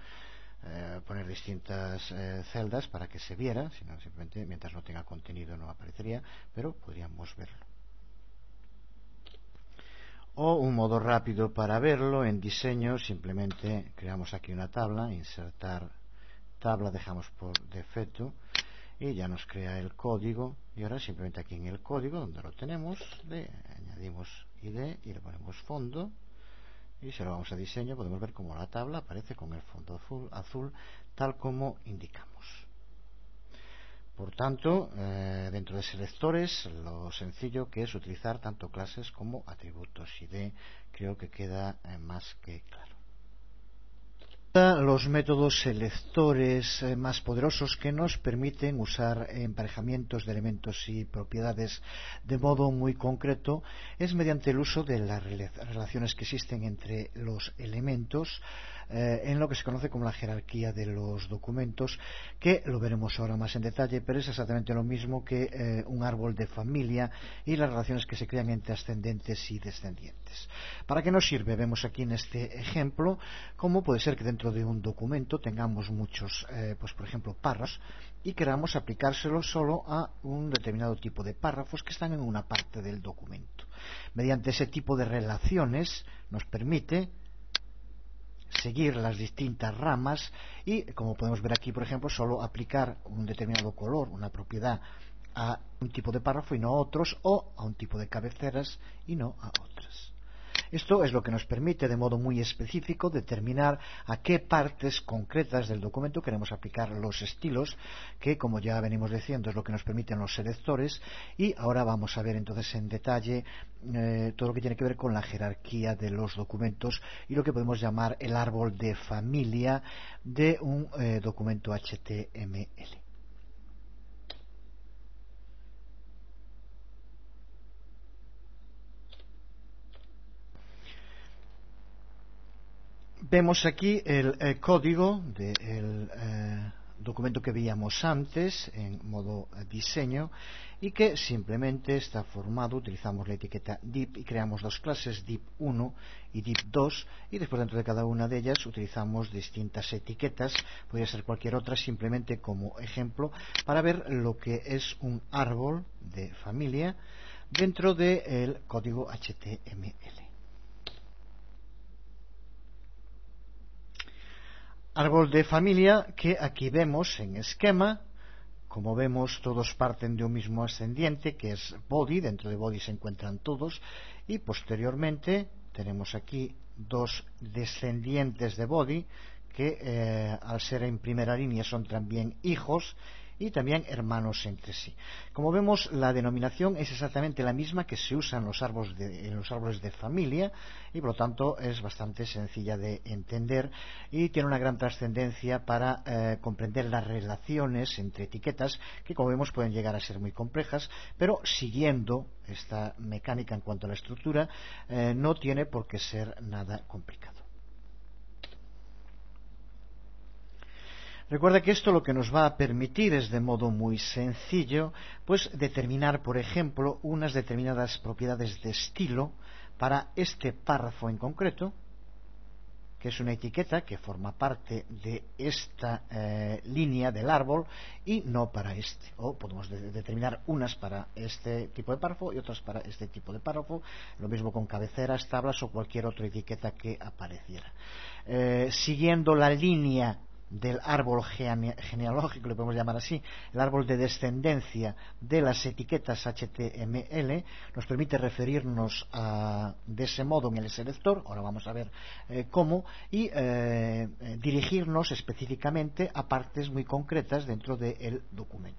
poner distintas celdas para que se viera, si no simplemente mientras no tenga contenido no aparecería, pero podríamos verlo. O un modo rápido para verlo en diseño, simplemente creamos aquí una tabla, insertar tabla, dejamos por defecto y ya nos crea el código. Y ahora simplemente aquí en el código donde lo tenemos le añadimos ID y le ponemos fondo, y si lo vamos a diseño podemos ver cómo la tabla aparece con el fondo azul tal como indicamos. Por tanto, dentro de selectores, lo sencillo que es utilizar tanto clases como atributos ID, creo que queda más que claro. Los métodos selectores más poderosos que nos permiten usar emparejamientos de elementos y propiedades de modo muy concreto es mediante el uso de las relaciones que existen entre los elementos en lo que se conoce como la jerarquía de los documentos, que lo veremos ahora más en detalle, pero es exactamente lo mismo que un árbol de familia y las relaciones que se crean entre ascendentes y descendientes. ¿Para qué nos sirve? Vemos aquí en este ejemplo cómo puede ser que dentro de un documento tengamos muchos, pues por ejemplo, párrafos y queramos aplicárselo solo a un determinado tipo de párrafos que están en una parte del documento. Mediante ese tipo de relaciones nos permite seguir las distintas ramas y, como podemos ver aquí, por ejemplo, solo aplicar un determinado color, una propiedad a un tipo de párrafo y no a otros, o a un tipo de cabeceras y no a otras. Esto es lo que nos permite de modo muy específico determinar a qué partes concretas del documento queremos aplicar los estilos, que como ya venimos diciendo es lo que nos permiten los selectores. Y ahora vamos a ver entonces en detalle todo lo que tiene que ver con la jerarquía de los documentos y lo que podemos llamar el árbol de familia de un documento HTML. Vemos aquí el código del documento que veíamos antes en modo diseño y que simplemente está formado, utilizamos la etiqueta div y creamos dos clases, div1 y div2, y después dentro de cada una de ellas utilizamos distintas etiquetas, podría ser cualquier otra, simplemente como ejemplo para ver lo que es un árbol de familia dentro del código HTML. Árbol de familia que aquí vemos en esquema. Como vemos, todos parten de un mismo ascendiente que es body. Dentro de body se encuentran todos y posteriormente tenemos aquí dos descendientes de body que al ser en primera línea son también hijos, y también hermanos entre sí. Como vemos, la denominación es exactamente la misma que se usa en los árboles de familia y por lo tanto es bastante sencilla de entender y tiene una gran trascendencia para comprender las relaciones entre etiquetas que, como vemos, pueden llegar a ser muy complejas, pero siguiendo esta mecánica en cuanto a la estructura no tiene por qué ser nada complicado. Recuerda que esto lo que nos va a permitir es, de modo muy sencillo, pues determinar, por ejemplo, unas determinadas propiedades de estilo para este párrafo en concreto, que es una etiqueta que forma parte de esta línea del árbol y no para este. O podemos determinar unas para este tipo de párrafo y otras para este tipo de párrafo. Lo mismo con cabeceras, tablas o cualquier otra etiqueta que apareciera. Siguiendo la línea del árbol genealógico, le podemos llamar así, el árbol de descendencia de las etiquetas HTML, nos permite referirnos de ese modo en el selector, ahora vamos a ver cómo, y dirigirnos específicamente a partes muy concretas dentro del documento.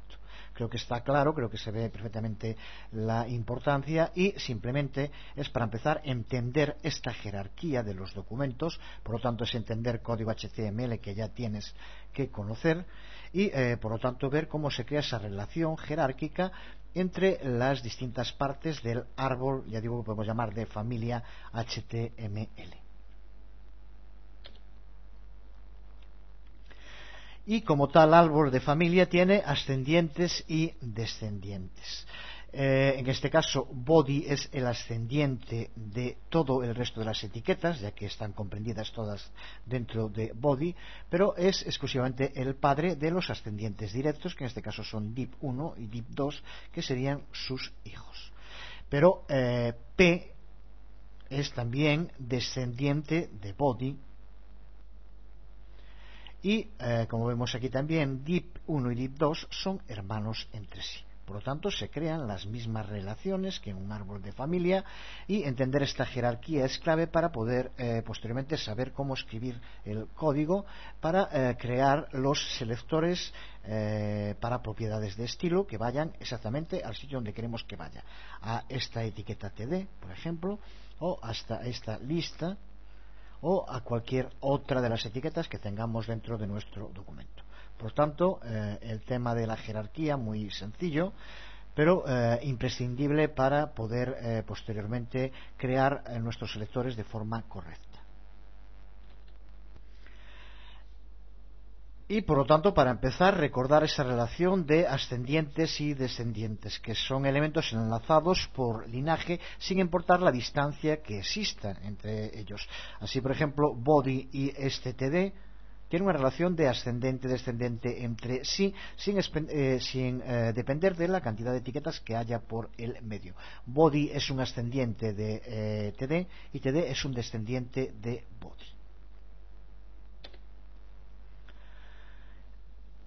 Creo que está claro, creo que se ve perfectamente la importancia y simplemente es para empezar a entender esta jerarquía de los documentos, por lo tanto es entender código HTML que ya tienes que conocer y por lo tanto ver cómo se crea esa relación jerárquica entre las distintas partes del árbol, ya digo que podemos llamar de familia HTML. Y como tal árbol de familia tiene ascendientes y descendientes. En este caso body es el ascendiente de todo el resto de las etiquetas, ya que están comprendidas todas dentro de body, pero es exclusivamente el padre de los ascendientes directos, que en este caso son div1 y div2, que serían sus hijos. Pero P es también descendiente de body. Y, como vemos aquí también, div1 y div2 son hermanos entre sí. Por lo tanto, se crean las mismas relaciones que en un árbol de familia y entender esta jerarquía es clave para poder posteriormente saber cómo escribir el código para crear los selectores para propiedades de estilo que vayan exactamente al sitio donde queremos que vaya. A esta etiqueta TD, por ejemplo, o hasta esta lista, o a cualquier otra de las etiquetas que tengamos dentro de nuestro documento. Por tanto, el tema de la jerarquía muy sencillo, pero imprescindible para poder posteriormente crear nuestros selectores de forma correcta. Y por lo tanto, para empezar, recordar esa relación de ascendientes y descendientes, que son elementos enlazados por linaje sin importar la distancia que exista entre ellos. Así, por ejemplo, body y std tienen una relación de ascendente-descendente entre sí sin depender de la cantidad de etiquetas que haya por el medio. Body es un ascendiente de td y td es un descendiente de body.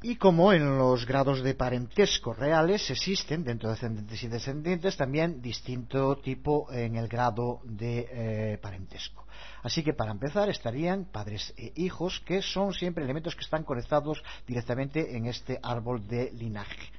Y como en los grados de parentesco reales existen, dentro de ascendentes y descendientes, también distinto tipo en el grado de parentesco. Así que para empezar estarían padres e hijos, que son siempre elementos que están conectados directamente en este árbol de linaje.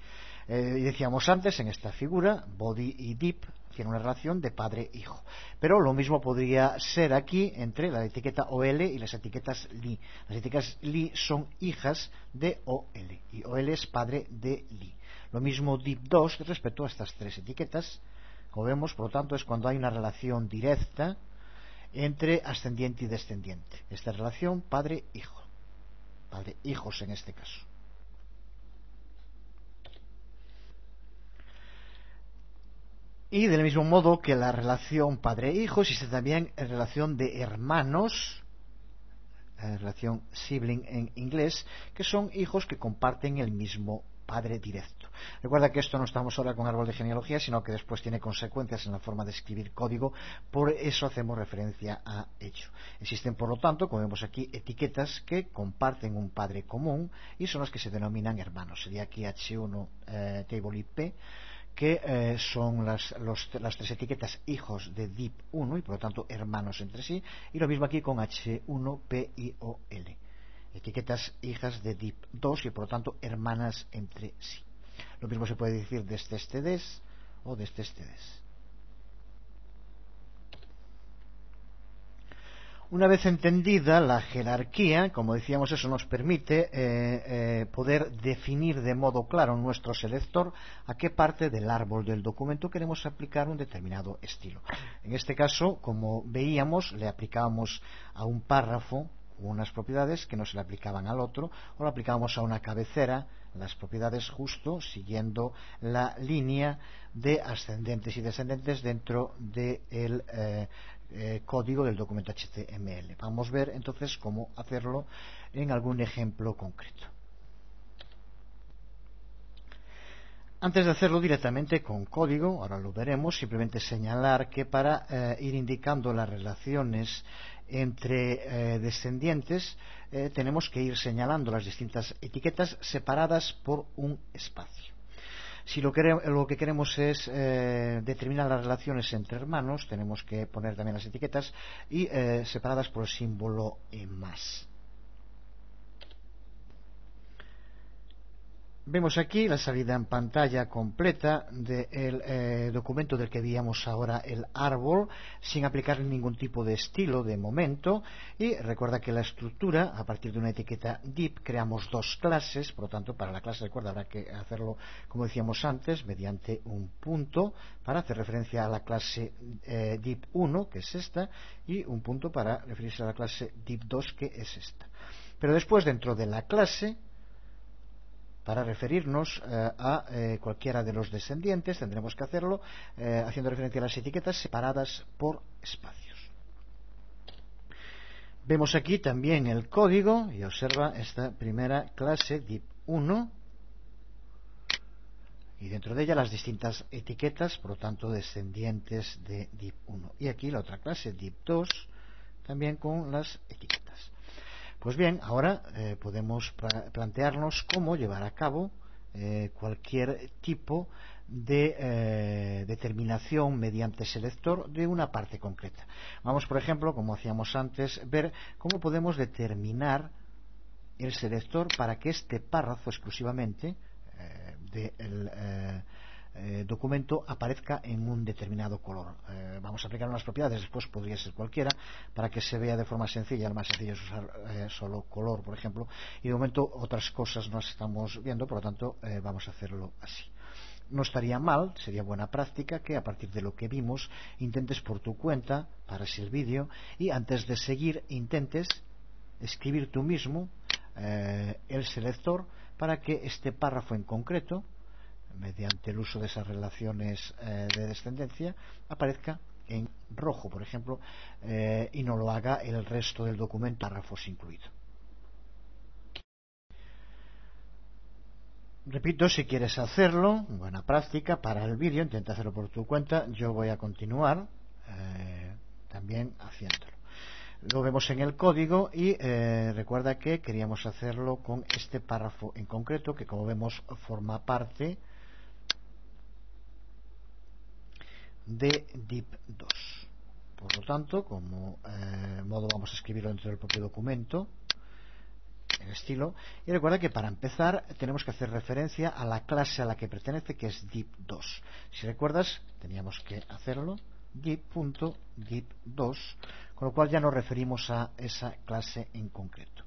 Y decíamos antes, en esta figura, body y div tienen una relación de padre-hijo. Pero lo mismo podría ser aquí entre la etiqueta OL y las etiquetas li. Las etiquetas li son hijas de OL y OL es padre de li. Lo mismo div2 respecto a estas tres etiquetas. Como vemos, por lo tanto, es cuando hay una relación directa entre ascendiente y descendiente. Esta relación padre-hijo. Padre-hijos en este caso. Y del mismo modo que la relación padre-hijo, existe también en relación de hermanos, relación sibling en inglés, que son hijos que comparten el mismo padre directo. Recuerda que esto no estamos ahora con árbol de genealogía, sino que después tiene consecuencias en la forma de escribir código, por eso hacemos referencia a ello. Existen, por lo tanto, como vemos aquí, etiquetas que comparten un padre común y son las que se denominan hermanos. Sería aquí H1 table IP, que son las tres etiquetas hijos de div1 y por lo tanto hermanos entre sí, y lo mismo aquí con H1 P I O L, etiquetas hijas de div2 y por lo tanto hermanas entre sí. Lo mismo se puede decir desde este des o desde este des. Una vez entendida la jerarquía, como decíamos, eso nos permite poder definir de modo claro en nuestro selector a qué parte del árbol del documento queremos aplicar un determinado estilo. En este caso, como veíamos, le aplicábamos a un párrafo unas propiedades que no se le aplicaban al otro, o le aplicábamos a una cabecera las propiedades justo siguiendo la línea de ascendentes y descendentes dentro del código del documento HTML. Vamos a ver entonces cómo hacerlo en algún ejemplo concreto. Antes de hacerlo directamente con código, ahora lo veremos, simplemente señalar que para ir indicando las relaciones entre descendientes tenemos que ir señalando las distintas etiquetas separadas por un espacio. Si lo que queremos es determinar las relaciones entre hermanos, tenemos que poner también las etiquetas y separadas por el símbolo más. Vemos aquí la salida en pantalla completa del documento del que veíamos ahora el árbol, sin aplicar ningún tipo de estilo de momento. Y recuerda que la estructura, a partir de una etiqueta div, creamos dos clases. Por lo tanto, para la clase, recuerda, habrá que hacerlo, como decíamos antes, mediante un punto, para hacer referencia a la clase div1, que es esta, y un punto para referirse a la clase div2, que es esta. Pero después, dentro de la clase, para referirnos a cualquiera de los descendientes, tendremos que hacerlo haciendo referencia a las etiquetas separadas por espacios. Vemos aquí también el código y observa esta primera clase div1 y dentro de ella las distintas etiquetas, por lo tanto descendientes de div1. Y aquí la otra clase div2 también con las etiquetas. Pues bien, ahora podemos plantearnos cómo llevar a cabo cualquier tipo de determinación mediante selector de una parte concreta. Vamos, por ejemplo, como hacíamos antes, ver cómo podemos determinar el selector para que este párrafo exclusivamente del documento aparezca en un determinado color. Vamos a aplicar unas propiedades, después podría ser cualquiera, para que se vea de forma sencilla. Lo más sencillo es usar solo color, por ejemplo, y de momento otras cosas no estamos viendo, por lo tanto vamos a hacerlo así. No estaría mal, sería buena práctica que a partir de lo que vimos intentes por tu cuenta, pares el vídeo y antes de seguir intentes escribir tú mismo el selector para que este párrafo en concreto, mediante el uso de esas relaciones de descendencia, aparezca en rojo, por ejemplo, y no lo haga el resto del documento, párrafos incluido. Repito, si quieres hacerlo, buena práctica, para el vídeo, intenta hacerlo por tu cuenta. Yo voy a continuar también haciéndolo. Lo vemos en el código y recuerda que queríamos hacerlo con este párrafo en concreto, que como vemos forma parte de div2. Por lo tanto, como modo vamos a escribirlo dentro del propio documento, el estilo, y recuerda que para empezar tenemos que hacer referencia a la clase a la que pertenece, que es div2. Si recuerdas, teníamos que hacerlo div.div2, con lo cual ya nos referimos a esa clase en concreto.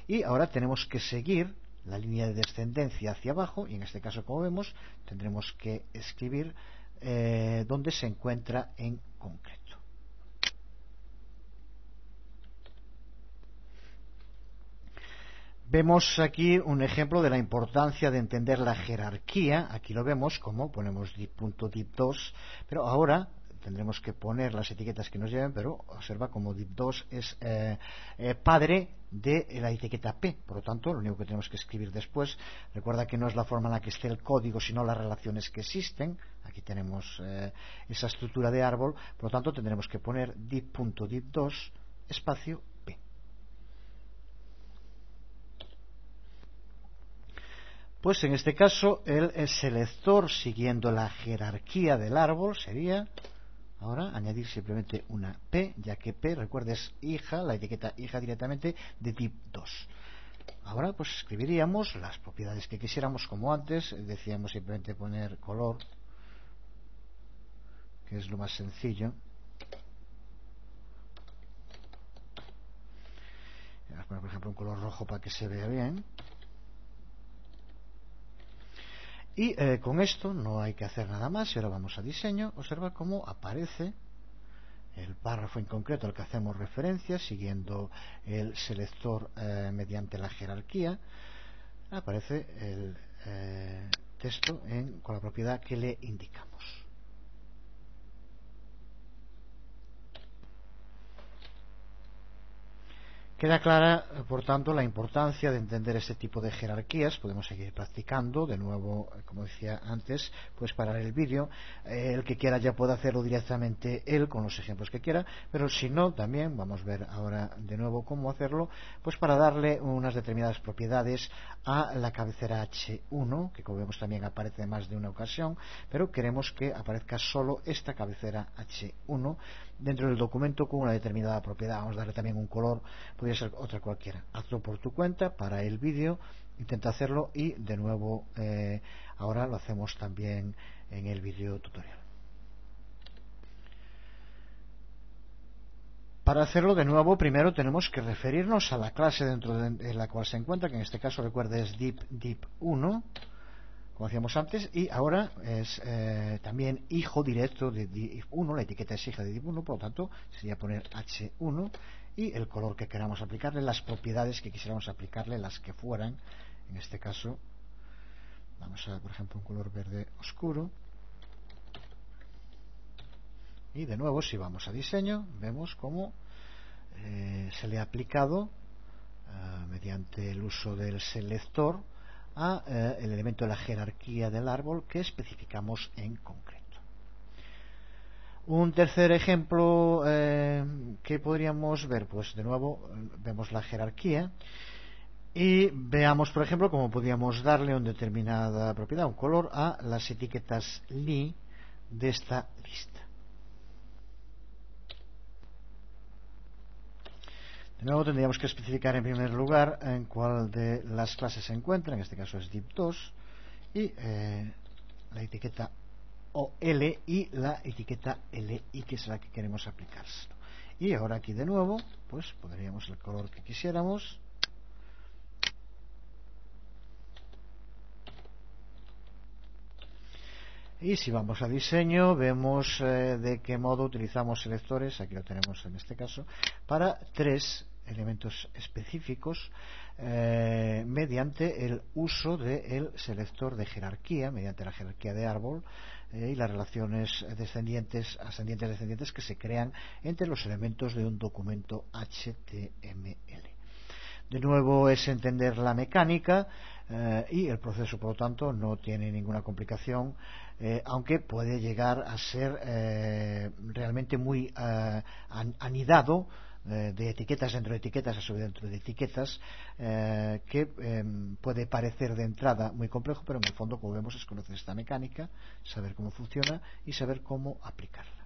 Y ahora tenemos que seguir la línea de descendencia hacia abajo, y en este caso, como vemos, tendremos que escribir donde se encuentra en concreto. Vemos aquí un ejemplo de la importancia de entender la jerarquía. Aquí lo vemos como ponemos div.div2, pero ahora tendremos que poner las etiquetas que nos lleven, pero observa como div2 es padre de la etiqueta p. Por lo tanto, lo único que tenemos que escribir después, recuerda que no es la forma en la que esté el código, sino las relaciones que existen. Aquí tenemos esa estructura de árbol, por lo tanto tendremos que poner div.div2 espacio p. Pues en este caso el selector, siguiendo la jerarquía del árbol, sería ahora añadir simplemente una p, ya que p, recuerda, es hija, la etiqueta hija directamente de div2. Ahora pues escribiríamos las propiedades que quisiéramos, como antes decíamos, simplemente poner color, que es lo más sencillo. Vamos a poner, por ejemplo, un color rojo para que se vea bien. Y con esto no hay que hacer nada más. Y ahora vamos a diseño. Observa cómo aparece el párrafo en concreto al que hacemos referencia, siguiendo el selector mediante la jerarquía. Aparece el texto con la propiedad que le indicamos. Queda clara, por tanto, la importancia de entender este tipo de jerarquías. Podemos seguir practicando. De nuevo, como decía antes, puedes parar el vídeo. El que quiera ya puede hacerlo directamente él con los ejemplos que quiera, pero si no, también vamos a ver ahora de nuevo cómo hacerlo, pues para darle unas determinadas propiedades a la cabecera H1, que como vemos también aparece en más de una ocasión, pero queremos que aparezca solo esta cabecera H1 dentro del documento con una determinada propiedad. Vamos a darle también un color, podría ser otra cualquiera. Hazlo por tu cuenta, para el vídeo, intenta hacerlo y de nuevo ahora lo hacemos también en el vídeo tutorial. Para hacerlo de nuevo, primero tenemos que referirnos a la clase dentro de la cual se encuentra, que en este caso, recuerda, es div1, como hacíamos antes, y ahora es también hijo directo de div1, la etiqueta es hija de div1, por lo tanto sería poner h1 y el color que queramos aplicarle, las propiedades que quisiéramos aplicarle, las que fueran. En este caso vamos a ver, por ejemplo, un color verde oscuro. Y de nuevo, si vamos a diseño, vemos cómo se le ha aplicado mediante el uso del selector a el elemento de la jerarquía del árbol que especificamos en concreto. Un tercer ejemplo que podríamos ver, pues de nuevo vemos la jerarquía y veamos, por ejemplo, cómo podríamos darle una determinada propiedad, un color, a las etiquetas li de esta lista. De nuevo tendríamos que especificar en primer lugar en cuál de las clases se encuentra, en este caso es div2, y la etiqueta OL y la etiqueta LI, que es la que queremos aplicárselo. Y ahora aquí de nuevo, pues pondríamos el color que quisiéramos. Y si vamos a diseño, vemos de qué modo utilizamos selectores, aquí lo tenemos en este caso, para tres elementos específicos mediante el uso del selector de jerarquía, mediante la jerarquía de árbol y las relaciones descendientes, ascendientes, descendientes que se crean entre los elementos de un documento HTML. De nuevo es entender la mecánica y el proceso, por lo tanto, no tiene ninguna complicación, aunque puede llegar a ser realmente muy anidado, de etiquetas dentro de etiquetas, a su vez dentro de etiquetas, que puede parecer de entrada muy complejo, pero en el fondo, como vemos, es conocer esta mecánica, saber cómo funciona y saber cómo aplicarla.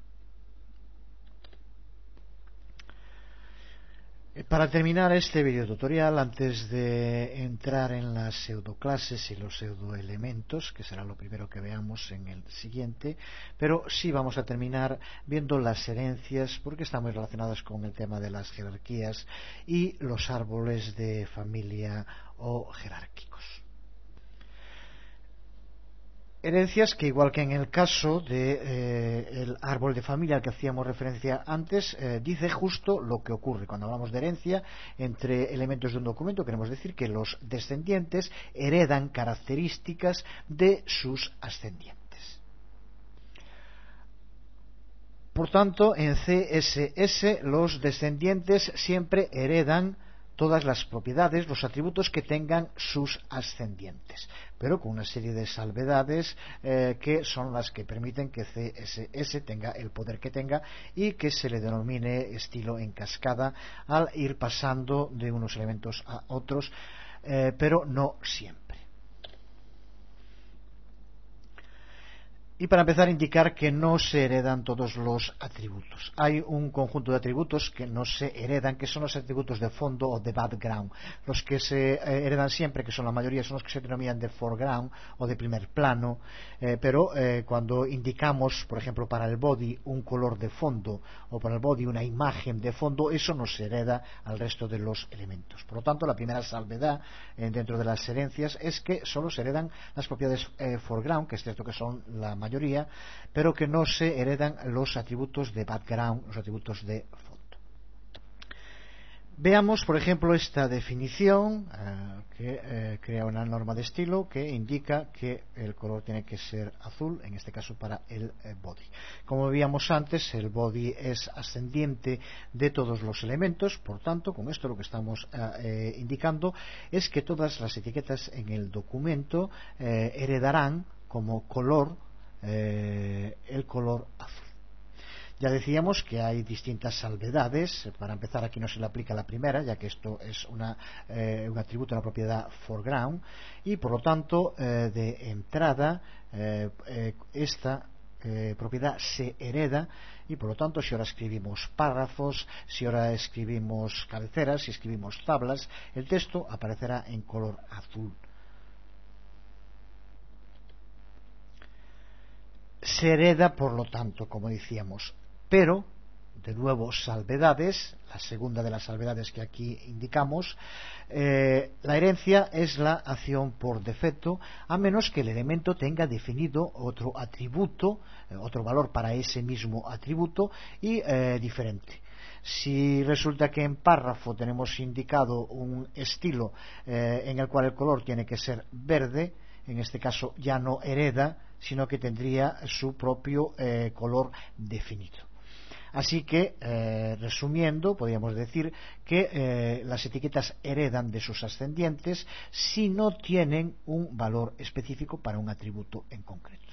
Para terminar este video tutorial, antes de entrar en las pseudoclases y los pseudoelementos, que será lo primero que veamos en el siguiente, pero sí vamos a terminar viendo las herencias, porque están muy relacionadas con el tema de las jerarquías y los árboles de familia o jerárquicos. Herencias que, igual que en el caso del árbol de familia al que hacíamos referencia antes, dice justo lo que ocurre cuando hablamos de herencia entre elementos de un documento. Queremos decir que los descendientes heredan características de sus ascendientes. Por tanto, en CSS los descendientes siempre heredan todas las propiedades, los atributos que tengan sus ascendientes, pero con una serie de salvedades que son las que permiten que CSS tenga el poder que tenga y que se le denomine estilo en cascada al ir pasando de unos elementos a otros, pero no siempre. Y para empezar, indicar que no se heredan todos los atributos. Hay un conjunto de atributos que no se heredan, que son los atributos de fondo o de background. Los que se heredan siempre, que son la mayoría, son los que se denominan de foreground o de primer plano. Pero cuando indicamos, por ejemplo, para el body un color de fondo o para el body una imagen de fondo, eso no se hereda al resto de los elementos. Por lo tanto, la primera salvedad dentro de las herencias es que solo se heredan las propiedades foreground, que es cierto que son la mayoría, pero que no se heredan los atributos de background, los atributos de fondo. Veamos, por ejemplo, esta definición que crea una norma de estilo que indica que el color tiene que ser azul, en este caso para el body. Como veíamos antes, el body es ascendiente de todos los elementos, por tanto, con esto lo que estamos indicando es que todas las etiquetas en el documento heredarán como color el color azul. Ya decíamos que hay distintas salvedades. Para empezar, aquí no se le aplica la primera, ya que esto es un atributo de la propiedad foreground, y por lo tanto de entrada esta propiedad se hereda, y por lo tanto si ahora escribimos párrafos, si ahora escribimos cabeceras, si escribimos tablas, el texto aparecerá en color azul. Se hereda, por lo tanto, como decíamos, pero, de nuevo, salvedades, la segunda de las salvedades que aquí indicamos, la herencia es la acción por defecto, a menos que el elemento tenga definido otro atributo, otro valor para ese mismo atributo y diferente. Si resulta que en párrafo tenemos indicado un estilo en el cual el color tiene que ser verde, en este caso ya no hereda, sino que tendría su propio color definido. Así que, resumiendo, podríamos decir que las etiquetas heredan de sus ascendientes si no tienen un valor específico para un atributo en concreto.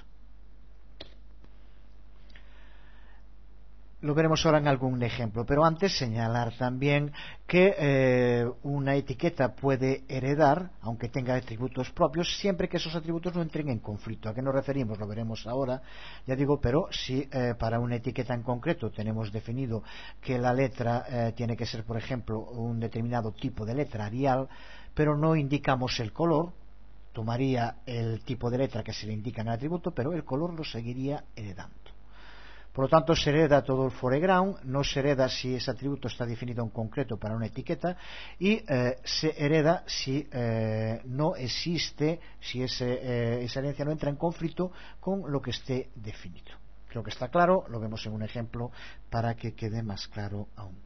Lo veremos ahora en algún ejemplo, pero antes señalar también que una etiqueta puede heredar, aunque tenga atributos propios, siempre que esos atributos no entren en conflicto. ¿A qué nos referimos? Lo veremos ahora, ya digo, pero si para una etiqueta en concreto tenemos definido que la letra tiene que ser, por ejemplo, un determinado tipo de letra Arial, pero no indicamos el color, tomaría el tipo de letra que se le indica en el atributo, pero el color lo seguiría heredando. Por lo tanto, se hereda todo el foreground, no se hereda si ese atributo está definido en concreto para una etiqueta, y se hereda si no existe, si esa herencia no entra en conflicto con lo que esté definido. Creo que está claro, lo vemos en un ejemplo para que quede más claro aún.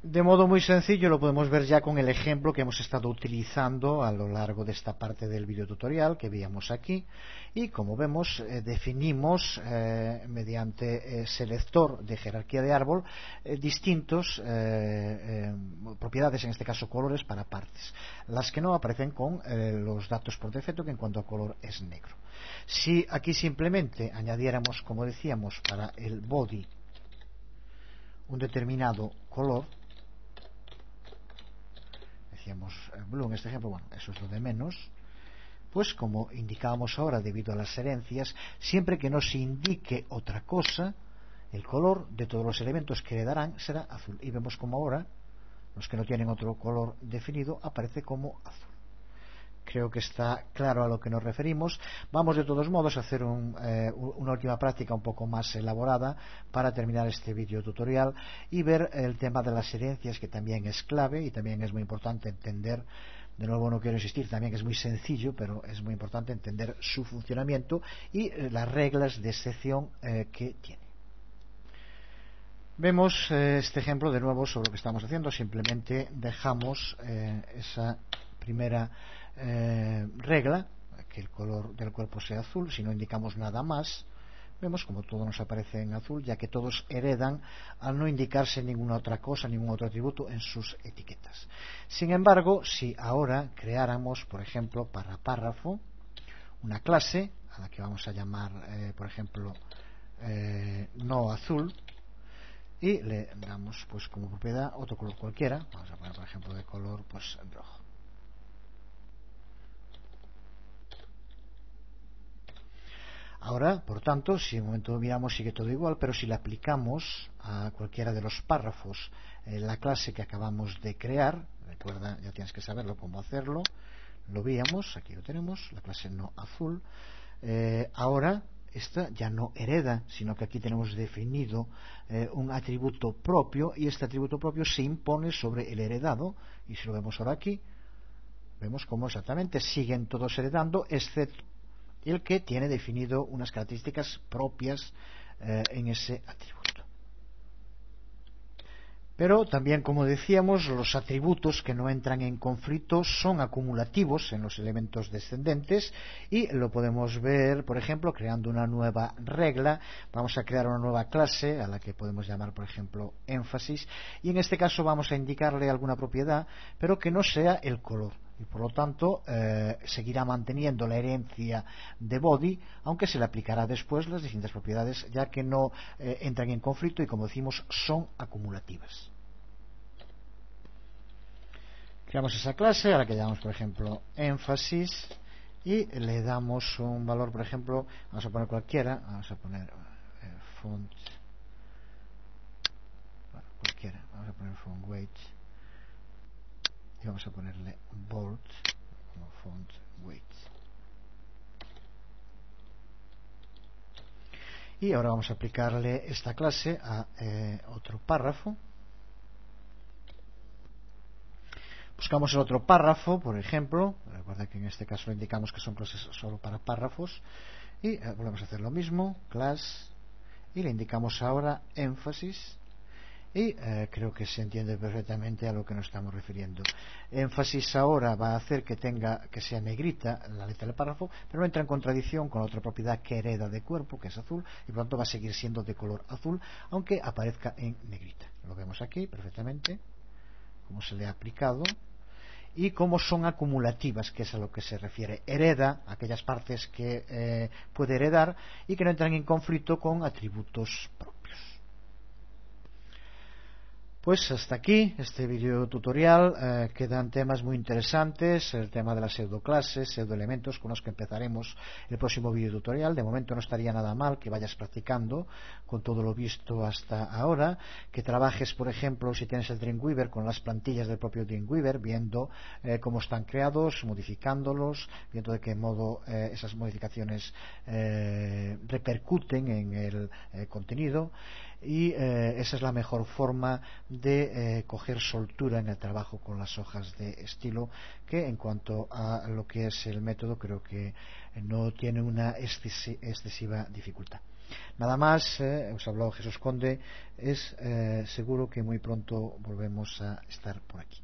De modo muy sencillo lo podemos ver ya con el ejemplo que hemos estado utilizando a lo largo de esta parte del video tutorial que veíamos aquí, y como vemos definimos mediante selector de jerarquía de árbol distintos propiedades, en este caso colores, para partes. Las que no aparecen con los datos por defecto, que en cuanto a color es negro. Si aquí simplemente añadiéramos, como decíamos, para el body un determinado color, decíamos blue en este ejemplo, bueno, eso es lo de menos, pues como indicábamos ahora debido a las herencias, siempre que no se indique otra cosa, el color de todos los elementos que heredarán será azul, y vemos como ahora los que no tienen otro color definido aparece como azul. Creo que está claro a lo que nos referimos. Vamos de todos modos a hacer una última práctica un poco más elaborada para terminar este vídeo tutorial y ver el tema de las herencias, que también es clave y también es muy importante entender. De nuevo, no quiero insistir, también es muy sencillo, pero es muy importante entender su funcionamiento y las reglas de excepción que tiene. Vemos este ejemplo de nuevo sobre lo que estamos haciendo. Simplemente dejamos esa primera regla, que el color del cuerpo sea azul. Si no indicamos nada más, vemos como todo nos aparece en azul, ya que todos heredan al no indicarse ninguna otra cosa, ningún otro atributo en sus etiquetas. Sin embargo, si ahora creáramos, por ejemplo, para párrafo, una clase a la que vamos a llamar, por ejemplo, no azul, y le damos pues como propiedad otro color cualquiera, vamos a poner por ejemplo de color pues rojo. Ahora, por tanto, si en un momento miramos sigue todo igual, pero si le aplicamos a cualquiera de los párrafos la clase que acabamos de crear, recuerda, ya tienes que saberlo cómo hacerlo, lo veíamos, aquí lo tenemos, la clase no azul, ahora esta ya no hereda, sino que aquí tenemos definido un atributo propio, y este atributo propio se impone sobre el heredado, y si lo vemos ahora aquí, vemos cómo exactamente siguen todos heredando, excepto el que tiene definido unas características propias en ese atributo. Pero también, como decíamos, los atributos que no entran en conflicto son acumulativos en los elementos descendentes, y lo podemos ver, por ejemplo, creando una nueva regla. Vamos a crear una nueva clase a la que podemos llamar, por ejemplo, énfasis, y en este caso vamos a indicarle alguna propiedad, pero que no sea el color, y por lo tanto seguirá manteniendo la herencia de body, aunque se le aplicará después las distintas propiedades, ya que no entran en conflicto y, como decimos, son acumulativas. Creamos esa clase a la que llamamos, por ejemplo, énfasis, y le damos un valor, por ejemplo, vamos a poner cualquiera, vamos a poner font, bueno, cualquiera, vamos a poner font weight, y vamos a ponerle bold como font weight. Y ahora vamos a aplicarle esta clase a otro párrafo. Buscamos el otro párrafo, por ejemplo. Recuerda que en este caso indicamos que son clases solo para párrafos. Y volvemos a hacer lo mismo, class, y le indicamos ahora énfasis. Y creo que se entiende perfectamente a lo que nos estamos refiriendo. Énfasis ahora va a hacer que sea negrita la letra del párrafo, pero no entra en contradicción con la otra propiedad que hereda de cuerpo, que es azul, y por lo tanto va a seguir siendo de color azul, aunque aparezca en negrita. Lo vemos aquí perfectamente, cómo se le ha aplicado, y cómo son acumulativas, que es a lo que se refiere. Hereda aquellas partes que puede heredar y que no entran en conflicto con atributos propios. Pues hasta aquí este video tutorial. Quedan temas muy interesantes, el tema de las pseudoclases, pseudoelementos, con los que empezaremos el próximo video tutorial. De momento no estaría nada mal que vayas practicando con todo lo visto hasta ahora, que trabajes, por ejemplo, si tienes el Dreamweaver, con las plantillas del propio Dreamweaver, viendo cómo están creados, modificándolos, viendo de qué modo esas modificaciones repercuten en el contenido, y esa es la mejor forma de coger soltura en el trabajo con las hojas de estilo, que en cuanto a lo que es el método creo que no tiene una excesiva dificultad. Nada más, os ha hablado Jesús Conde. Es seguro que muy pronto volvemos a estar por aquí.